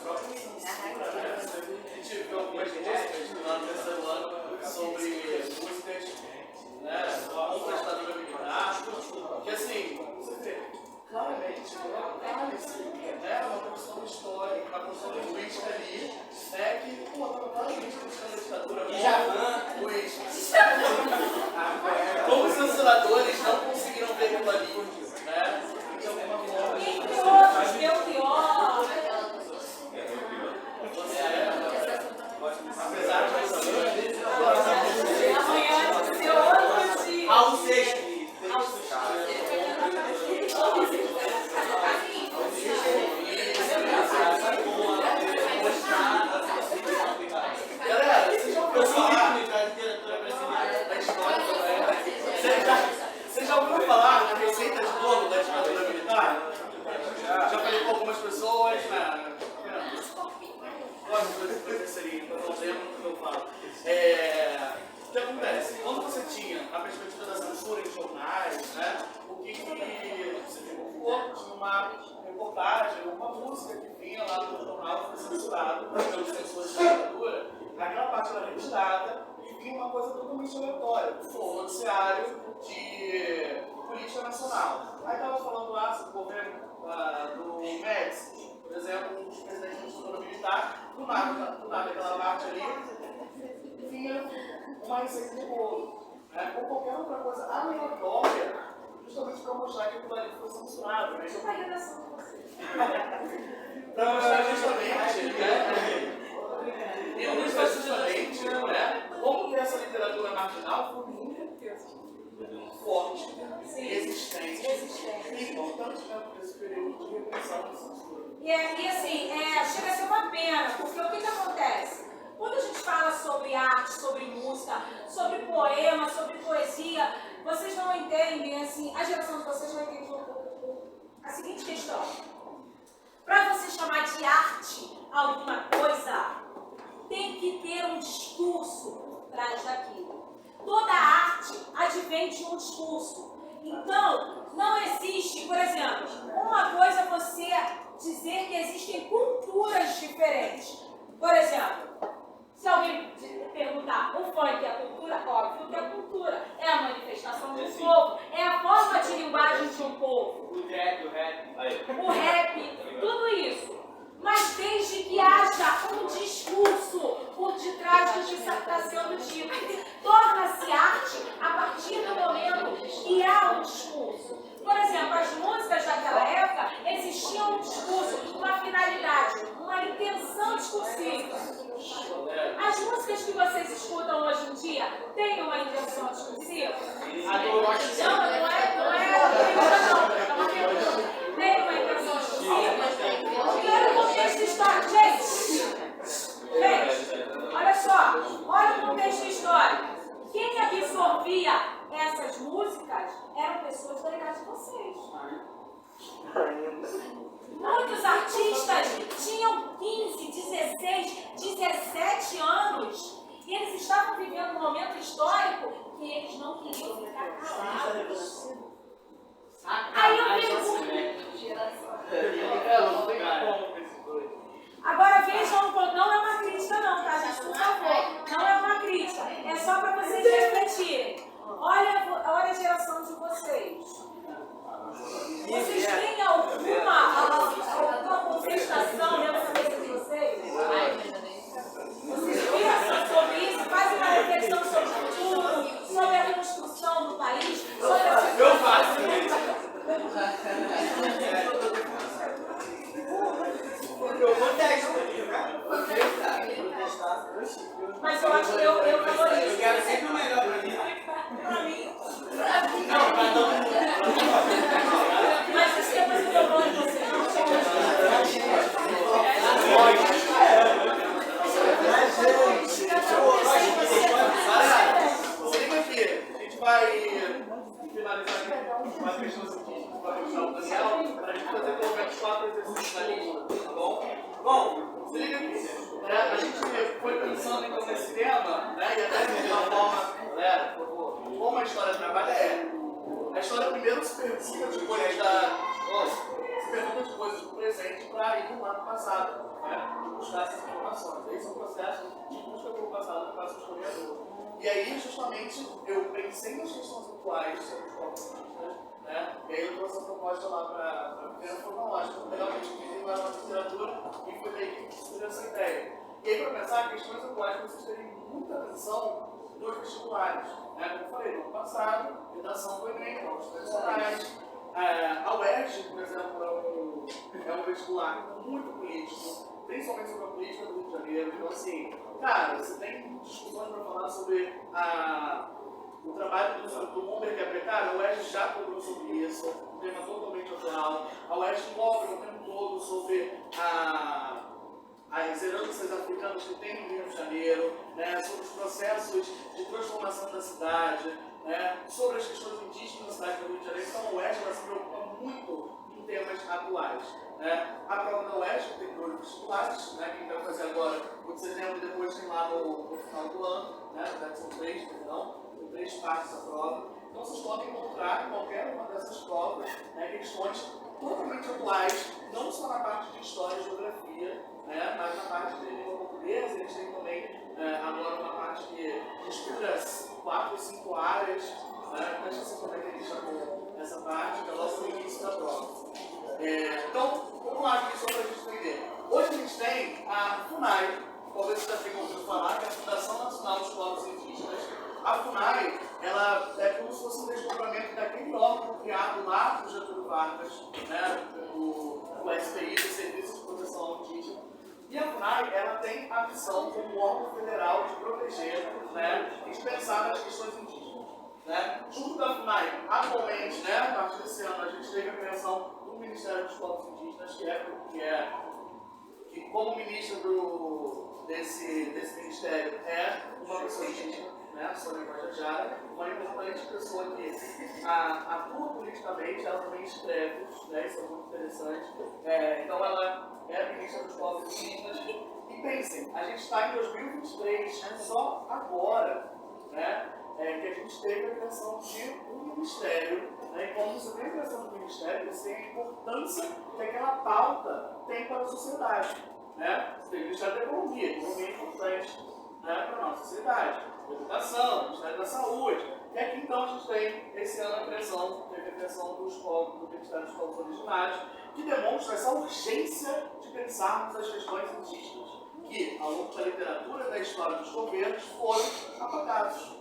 própria censura, né? A gente viu algumas músicas lá no terceiro ano sobre músicas, contra a ditadura militar, que assim, você vê, claramente, é uma produção histórica, uma produção linguística ali, que, estava claramente buscando a ditadura. Como os censuradores não conseguiram uma coisa que eu terceirinho, para não lembro do que eu falo. O que acontece? Quando você tinha a perspectiva da censura em jornais, né, o que você divulgou, tinha uma reportagem, uma música que vinha lá no jornal, foi censurado pelos censores da ditadura, aquela parte era retirada e vinha uma coisa totalmente aleatória, um noticiário de política nacional. Aí estava falando lá sobre o governo do México, por exemplo, um dos presidentes da ditadura militar, do nada aquela parte ali, vinha uma receita de bolo, né? Ou qualquer outra coisa aleatória, justamente para mostrar que aquilo ali foi censurado. Né? Chupa a redação de vocês. Para mostrar justamente, e mostrar justamente, né? Como que essa literatura marginal foi muito forte, resistente e importante nesse período de repressão da censura. E assim, chega a ser uma pena, porque o que acontece? Quando a gente fala sobre arte, sobre música, sobre poema, sobre poesia, vocês não entendem, assim, a geração de vocês não entende a seguinte questão. Para você chamar de arte alguma coisa, tem que ter um discurso por trás daquilo. Toda arte advém de um discurso. Então, não existe, por exemplo, uma coisa é você dizer que existem culturas diferentes. Por exemplo, se alguém perguntar, o funk é cultura? Óbvio que é cultura. É a manifestação do povo, é a forma de linguagem de um povo. O rap. O rap, tudo isso. Mas desde que haja um discurso por detrás do que está sendo dito, torna-se arte a partir do momento que há um discurso. Por exemplo, as músicas daquela época existiam um discurso, uma finalidade, uma intenção discursiva. As músicas que vocês escutam hoje em dia têm uma intenção discursiva? Não, não é uma pergunta. Tem uma intenção discursiva? Olha o contexto histórico. Gente, olha só, olha o contexto histórico. Quem absorvia essas músicas eram pessoas da idade de vocês. Muitos artistas tinham 15, 16, 17 anos e eles estavam vivendo um momento histórico que eles não queriam ficar calados. Aí eu pergunto. Agora vejam, não é uma crítica não, tá gente? Por favor, não é uma crítica. É só para vocês refletirem. Olha a geração de vocês. Vocês têm alguma contestação dentro da cabeça de vocês? Vocês pensam sobre isso? Fazem uma reflexão sobre o futuro, sobre a construção do país, sobre a... Eu faço eu contesto, né? Mas eu acho que eu valorizo. Eu quero sempre o melhor pra mim. Pra mim. Não, pra todo mundo. Mas isso depois que eu vou em você. A gente vai finalizar aqui com as questões científicas para puxar o Daniel, para a gente fazer pelo menos 4 exercícios na lista, tá bom? Bom, se liga aqui. A gente foi pensando então nesse tema, né? E até de uma forma, galera, por favor, como a história trabalha a história primeiro se pergunta de coisas do presente para ir lá no passado, né? De buscar essas informações. Esse é um processo de busca pelo passado no caso do historiador. E aí, justamente, eu pensei nas questões atuais sobre os corpos, né? E aí eu trouxe a proposta lá para a primeira cronológica, legalmente que lá na literatura, e foi daí que surgiu essa ideia. E aí, para pensar, questões atuais vocês terem muita atenção nos vestibulares. Né? Como eu falei, no ano passado, redação do Enem, provas tradicionais. A UERJ, por exemplo, é um vestibular muito político, principalmente sobre a política do Rio de Janeiro. Então, assim, cara, você tem discussões para falar sobre o trabalho do Humber, que é precário. A UERJ já cobrou sobre isso, um tema totalmente atual. A UERJ cobra o tempo todo sobre as heranças africanas que tem no Rio de Janeiro, né, sobre os processos de transformação da cidade, né, sobre as questões indígenas da cidade do Rio de Janeiro. Então, a UERJ se preocupa muito em temas atuais. Né? A prova da UESC tem 2 vestibulares, né? Quem vai fazer agora, no de setembro, e depois tem lá no final do ano, né? São 3, perdão, tem 3 partes da prova. Então vocês podem encontrar em qualquer uma dessas provas, né, questões totalmente atuais, não só na parte de história e geografia, né, mas na parte de língua portuguesa. Eles têm também agora uma parte que estuda 4 ou 5 áreas, né, deixa eu ver como é que eles chamam essa parte, que é logo no início da prova. Então, vamos lá aqui só para a gente entender. Hoje a gente tem a FUNAI, talvez você já tenha ouvido falar, que é a Fundação Nacional dos Povos Indígenas. A FUNAI, ela é como se fosse um desdobramento daquele órgão criado lá por Getúlio Vargas, né, o SPI, o Serviço de Proteção ao Indígena. E a FUNAI, ela tem a missão como órgão federal de proteger, né, e de pensar nas questões indígenas. Né. Junto da FUNAI, atualmente, né, a partir desse ano, a gente teve a criação do Ministério dos Povos Indígenas, que como ministro desse ministério é uma pessoa indígena, né, a Sônia Guajajara, uma importante pessoa que atua politicamente, ela também escreve, né, isso é muito interessante. Então ela é a ministra dos Povos Indígenas. E pensem, a gente está em 2023, só agora, né, que a gente teve a criação de um ministério, né, e quando você tem a criação de um ministério, você tem a importância que aquela pauta tem para a sociedade. Né? Você tem o Ministério da Economia é importante, né, para a nossa sociedade, educação, Ministério da Saúde. E aqui então a gente tem esse ano a criação do Ministério dos Povos Originários, que demonstra essa urgência de pensarmos as questões indígenas, que ao longo da literatura e da história dos governos foram apagados.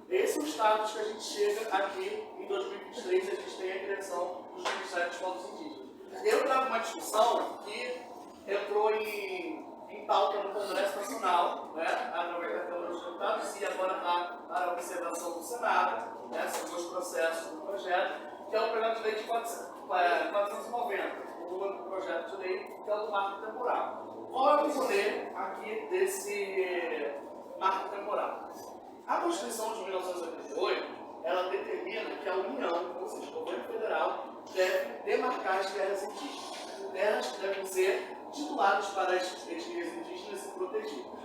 Esse é o status que a gente chega aqui em 2023, a gente tem a criação dos Ministérios dos Povos Indígenas. Eu trago uma discussão que entrou em pauta no Congresso Nacional, né, através da Câmara dos Deputados, e agora está na observação do Senado, né, são 2 processos do projeto, que é o projeto de lei de 490, o número do projeto de lei, que é o do marco temporal. Qual é o rolê aqui desse marco temporal? A Constituição de 1988, ela determina que a União, ou seja, o governo federal, deve demarcar as terras indígenas. Terras que devem ser tituladas para as etnias indígenas e protegidas.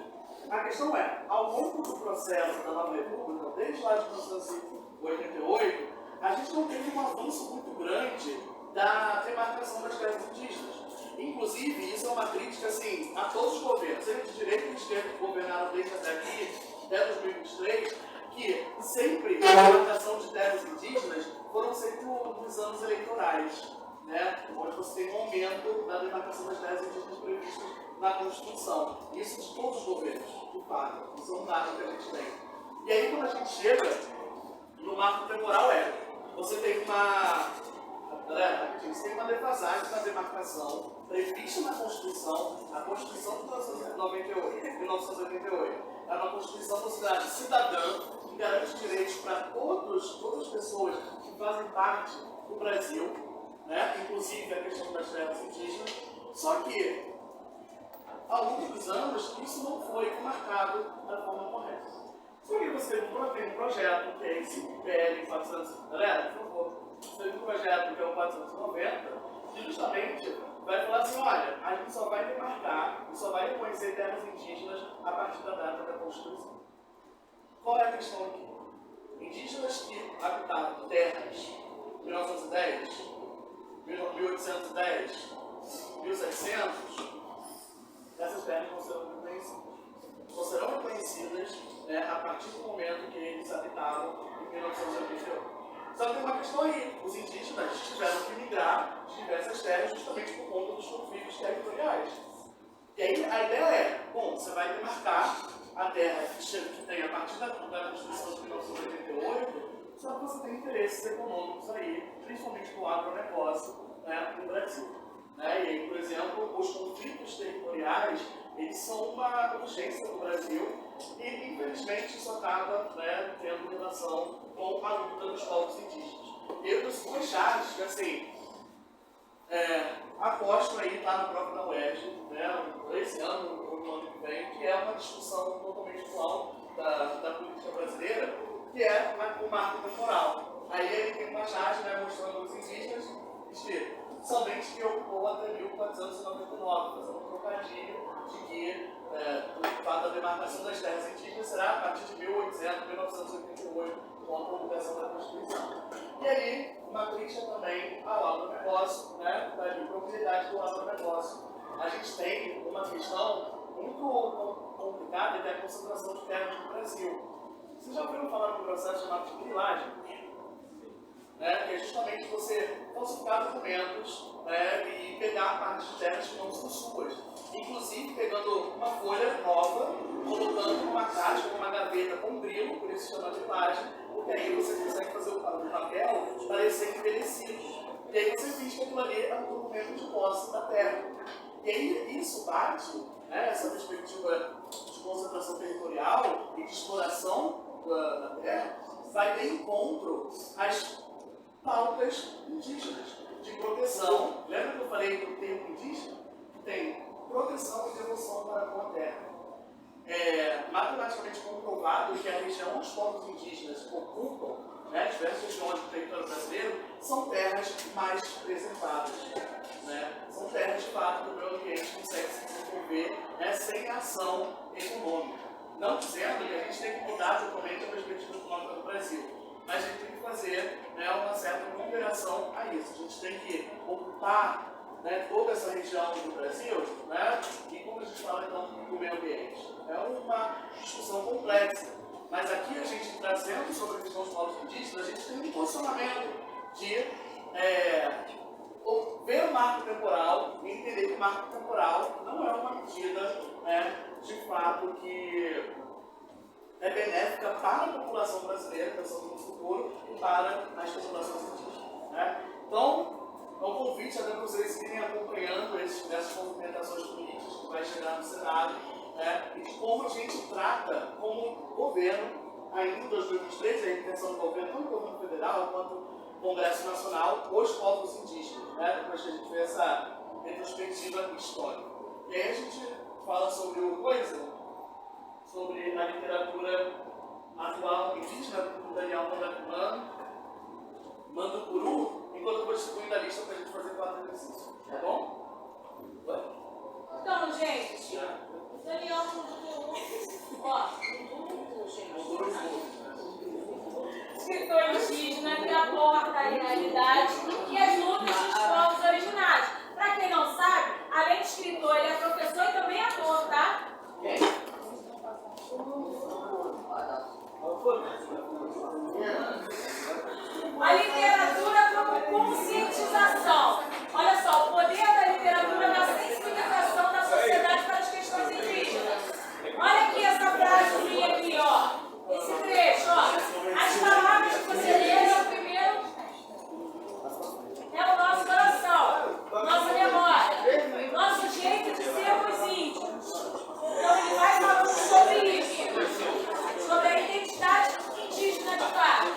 A questão é, ao longo do processo da Nova República, desde lá de 1988, a gente não teve um avanço muito grande da demarcação das terras indígenas. Inclusive, isso é uma crítica assim, a todos os governos, seja de direita e de esquerda que governaram desde até aqui, até 2023, que sempre a demarcação de terras indígenas foram sempre nos anos eleitorais, né, onde você tem um aumento da demarcação das terras indígenas previstas na Constituição. Isso de todos os governos, de fato, isso é um dado que a gente tem. E aí, quando a gente chega no marco temporal, você tem uma defasagem da demarcação prevista na Constituição, a Constituição de 1988. É uma Constituição considerada cidadã, que garante direitos para todas as pessoas que fazem parte do Brasil, né? Inclusive a questão das terras indígenas. Só que, ao longo dos anos, isso não foi marcado da forma correta. Só que você tem um projeto, que é esse PL 400. Galera, por favor, você tem um projeto que é o 490, que justamente vai falar assim: olha, a gente só vai demarcar e só vai reconhecer terras indígenas a partir da data da Constituição. Qual é a questão aqui? Indígenas que habitavam terras em 1910, 1810, 1700, essas terras não serão reconhecidas. Só serão reconhecidas, né, a partir do momento que eles habitavam em 1988. Só que tem uma questão aí: os indígenas tiveram que migrar de diversas terras justamente por conta dos conflitos territoriais. E aí a ideia é: bom, você vai demarcar a terra que tem a partir da Constituição de 1988, só que você tem interesses econômicos aí, principalmente no agronegócio, né, no Brasil. Né? E aí, por exemplo, os conflitos territoriais, eles são uma urgência no Brasil e, infelizmente, isso acaba, né, tendo relação com a luta dos povos indígenas. Eu, das 2 chaves, que assim, aposto aí, tá na prova da UERJ, né, esse ano ou no ano que vem, que é uma discussão totalmente atual da política brasileira, que é o marco temporal. Aí ele tem uma charge, né, mostrando os indígenas existir. Somente que ocupou até 1499, fazendo um trocadilho de que o fato da demarcação das terras indígenas será a partir de 1988, com a promulgação da Constituição. E aí, uma crítica também ao agronegócio, né, da propriedade do agronegócio. A gente tem uma questão muito complicada, que é a concentração de terras no Brasil. Vocês já ouviram falar de um processo chamado de grilagem? Que é justamente você falsificar documentos, e pegar parte de terras que não são suas. Inclusive pegando uma folha nova, colocando numa caixa, numa gaveta com brilho, por isso chama de grilagem, porque aí você consegue fazer o papel parecer envelhecido. E aí você diz que aquilo ali é um documento de posse da terra. E aí isso bate, essa perspectiva de concentração territorial e de exploração da terra, vai de encontro às pautas indígenas de proteção. Lembra que eu falei do termo indígena? Tem proteção e devoção para com a terra. É matematicamente comprovado que a região onde os povos indígenas ocupam, diversas regiões do território brasileiro, são terras mais preservadas. São terras de fato do meio ambiente que conseguem se desenvolver sem ação econômica. Não dizendo que a gente tem que mudar totalmente a perspectiva econômica do Brasil, mas a gente tem que fazer uma certa cooperação a isso. A gente tem que ocupar toda essa região do Brasil, e como a gente fala então do meio ambiente. É uma discussão complexa, mas aqui a gente trazendo sobre a questão dos povos indígenas, a gente tem um posicionamento de ver o marco temporal e entender que o marco temporal não é uma medida de fato que é benéfica para a população brasileira, pensando no futuro, e para as populações indígenas. Então, é um convite até para vocês irem acompanhando essas movimentações políticas que vai chegar no Senado, e de como a gente trata como governo, ainda em 2023, a intenção do governo, tanto o governo federal quanto o Congresso Nacional, os povos indígenas, depois que a gente fez essa retrospectiva histórica. E aí a gente fala sobre o coisa, sobre a literatura atual indígena, do Daniel Mandupuru, enquanto eu vou distribuindo a lista para a gente fazer 4 exercícios. Tá bom? Então, gente, Daniel Mandupuru, escritor indígena que aborda a realidade e as lutas dos povos originários. Para quem não sabe, além de escritor, ele é professor e também ator, tá? A literatura como conscientização. Olha só, o poder da literatura na sensibilização da sociedade para as questões indígenas. Olha aqui essa frasezinha aqui, ó. Esse trecho, ó. As palavras que você lê é o primeiro, é o nosso coração, nossa memória, nosso jeito de sermos índios. Então ele vai falando sobre isso, sobre a identidade indígena de fato.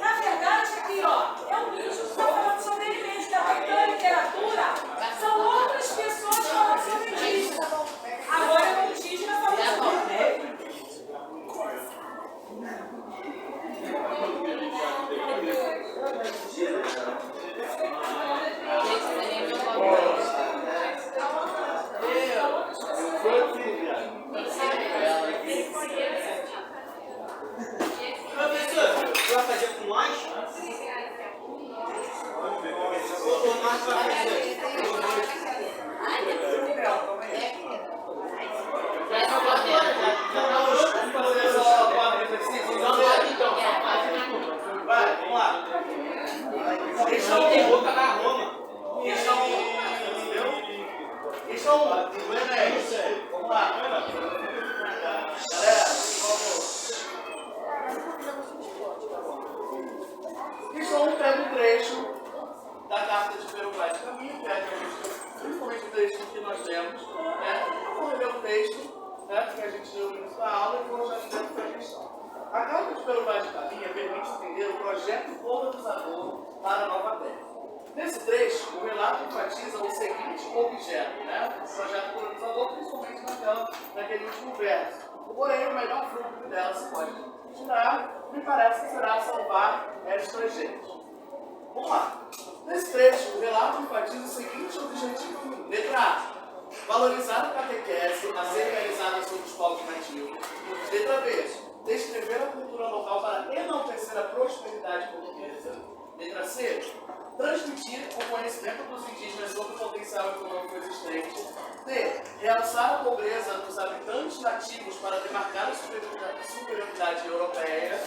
Na verdade, aqui, ó, é um índio que está falando sobre ele mesmo, que a literatura são outras pessoas falando sobre indígena. Agora é um indígena falando sobre ele. Você vai fazer com nós? Ou nós vai fazer? Vamos fazer só 4 exercícios? Vai, vamos lá. Boca na Roma. Questão 1. Vamos lá. Galera, por favor. Questão 1 pega um trecho da carta de Pero Vaz Caminho, que é a gente, principalmente o trecho que nós lemos. Vamos rever o texto que a gente leu no início da aula e vamos já direto para a questão. A carta de Pero Vaz Caminho permite entender o projeto colonizador para a Nova Terra. Nesse trecho, o relato enfatiza o seguinte objeto, o projeto colonizador, principalmente naquele último verso. Porém, o melhor fruto dela se pode tirar, me parece que será salvar esta gente. Vamos lá. Nesse trecho, o relato enfatiza o seguinte objetivo. Letra A. Valorizar a catequese a ser realizada sobre os povos nativos. Letra B. Descrever a cultura local para enaltecer a prosperidade portuguesa. Letra C. Transmitir o conhecimento dos indígenas sobre o potencial econômico existente. D. Realçar a pobreza dos habitantes nativos para demarcar a superioridade europeia.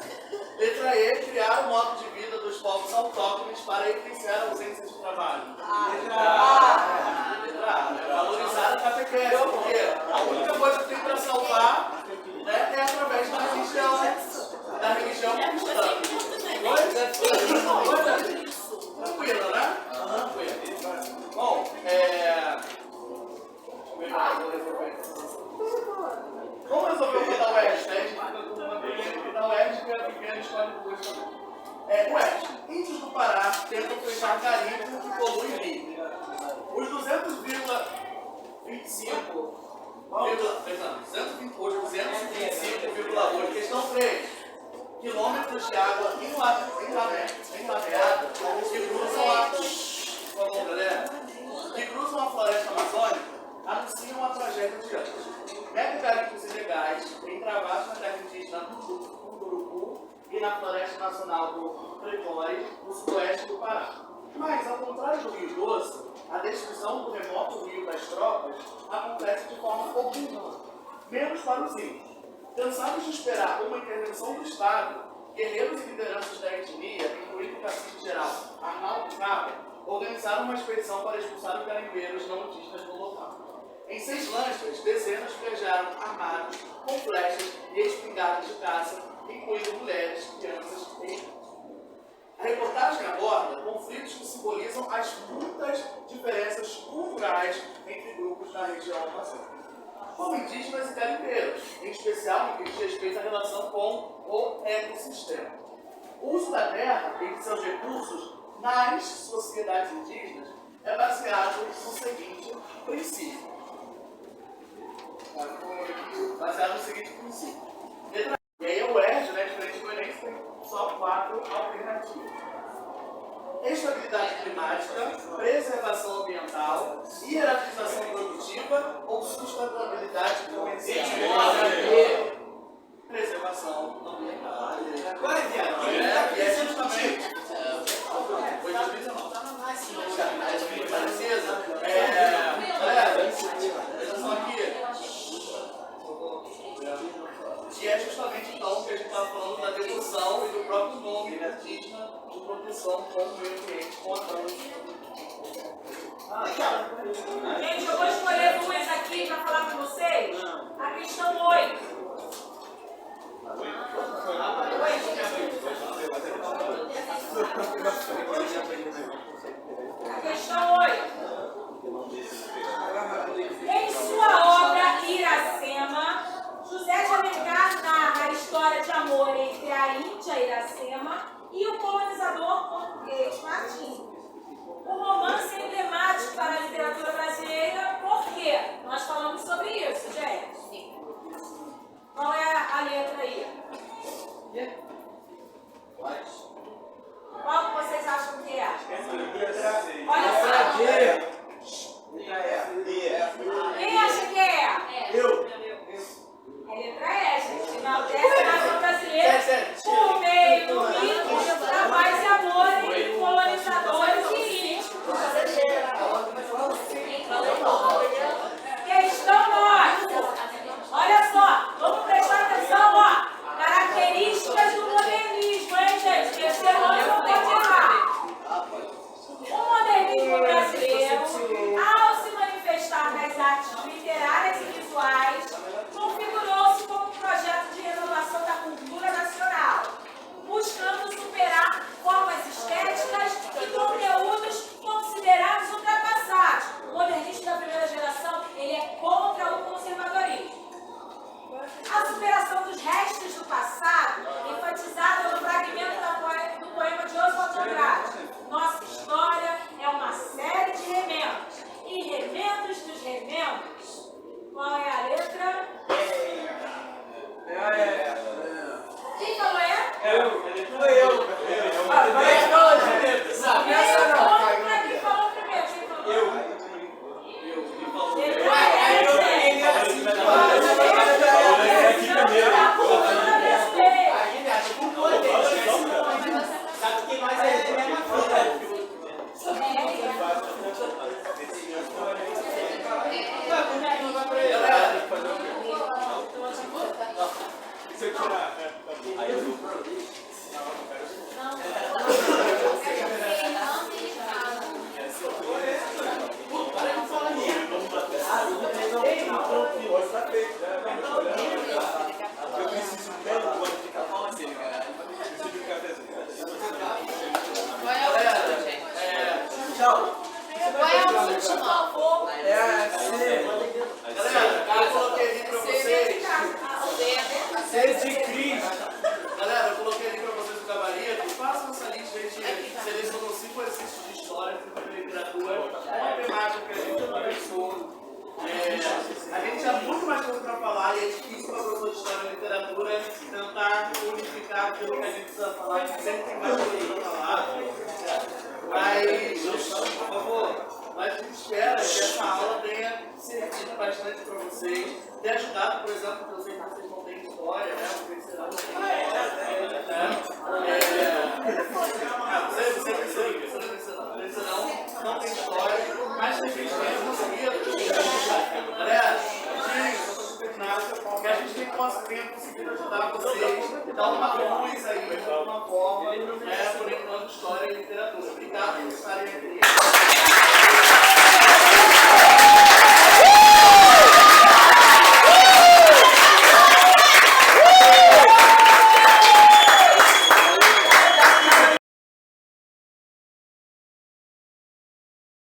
Letra E. Criar o modo de vida dos povos autóctones para evidenciar a ausência de trabalho. Letra A. Letra A. Valorizar a catequese, porque a única coisa que tem para salvar, né, é através da religião cristã. Tranquilo, né? Tranquilo. Bom, vamos resolver o da UERJ, né? A gente fica com uma pequena da UERJ e a pequena escolhe duas também. UERJ, índios do Pará tentam fechar garimpo que polui o rio. Os 225,8, questão 3. Quilômetros de água enlameada que cruzam a floresta amazônica anunciam a tragédia de anos. Mega garimpos ilegais entravados na terra indígena do Munduruku e na floresta nacional do Pretório, no sudoeste do Pará. Mas, ao contrário do Rio Doce, a destruição do remoto rio das tropas acontece de forma contínua, menos para os índios. Cansados de esperar uma intervenção do Estado, guerreiros e lideranças da etnia, incluindo o cacique-geral Arnaldo Cabo, organizaram uma expedição para expulsar os garimpeiros não indígenas do local. Em 6 lanchas, dezenas viajaram armados com flechas e espingardas de caça, incluindo mulheres, crianças e idosos. A reportagem aborda conflitos que simbolizam as muitas diferenças culturais entre grupos da região amazônica, como indígenas e garimpeiros, em especial no que diz respeito à relação com o ecossistema. O uso da terra e de seus recursos nas sociedades indígenas é baseado no seguinte princípio. E aí o UERJ, né, diferente do Enem, tem só 4 alternativas. Estabilidade climática, preservação ambiental, hierarquização produtiva ou sustentabilidade comercial. Preservação ambiental. Agora, e é justamente. Foi 2019. Atenção aqui. E é justamente então que a gente está falando da devolução e do próprio nome indígena de proteção com o meio ambiente, com a Gente, eu vou escolher 2 aqui para falar com vocês. A questão 8. A questão 8. Em sua obra Iracema, José de Alencar narra a história de amor entre a Índia Iracema e o colonizador português Martim. O romance é emblemático para a literatura brasileira, por quê? Nós falamos sobre isso, gente. Qual é a letra aí? Qual que vocês acham que é? Olha só. Quem acha que é? Eu. É letra E, gente. Enaltece a nação brasileira por meio do mito da paz e amor entre colonizadores e índios. Questão 9. Olha só, vamos prestar atenção, ó. Características do modernismo, hein, gente? Terceiro ano não pode errar. O modernismo brasileiro, ao se manifestar nas artes literárias e visuais, configurou-se como um projeto de renovação da cultura nacional, buscando superar formas estéticas e conteúdos considerados ultrapassados. O modernismo da primeira geração, ele é contra o conservadorismo. A superação dos restos do passado, enfatizada no fragmento do poema de Oswald de Andrade. Nossa história é uma série de remendos. E remendos dos remendos. Qual é a letra? falar, sempre tem mais coisa para falar. Mas, por favor, mas a gente espera que essa aula tenha servido bastante para vocês, tenha ajudado, por exemplo, porque eu sei que vocês não têm história, né? Porque será não tem não tem história, mas tem gente que não conseguia. Galera, que a gente tenha conseguido ajudar vocês, dar uma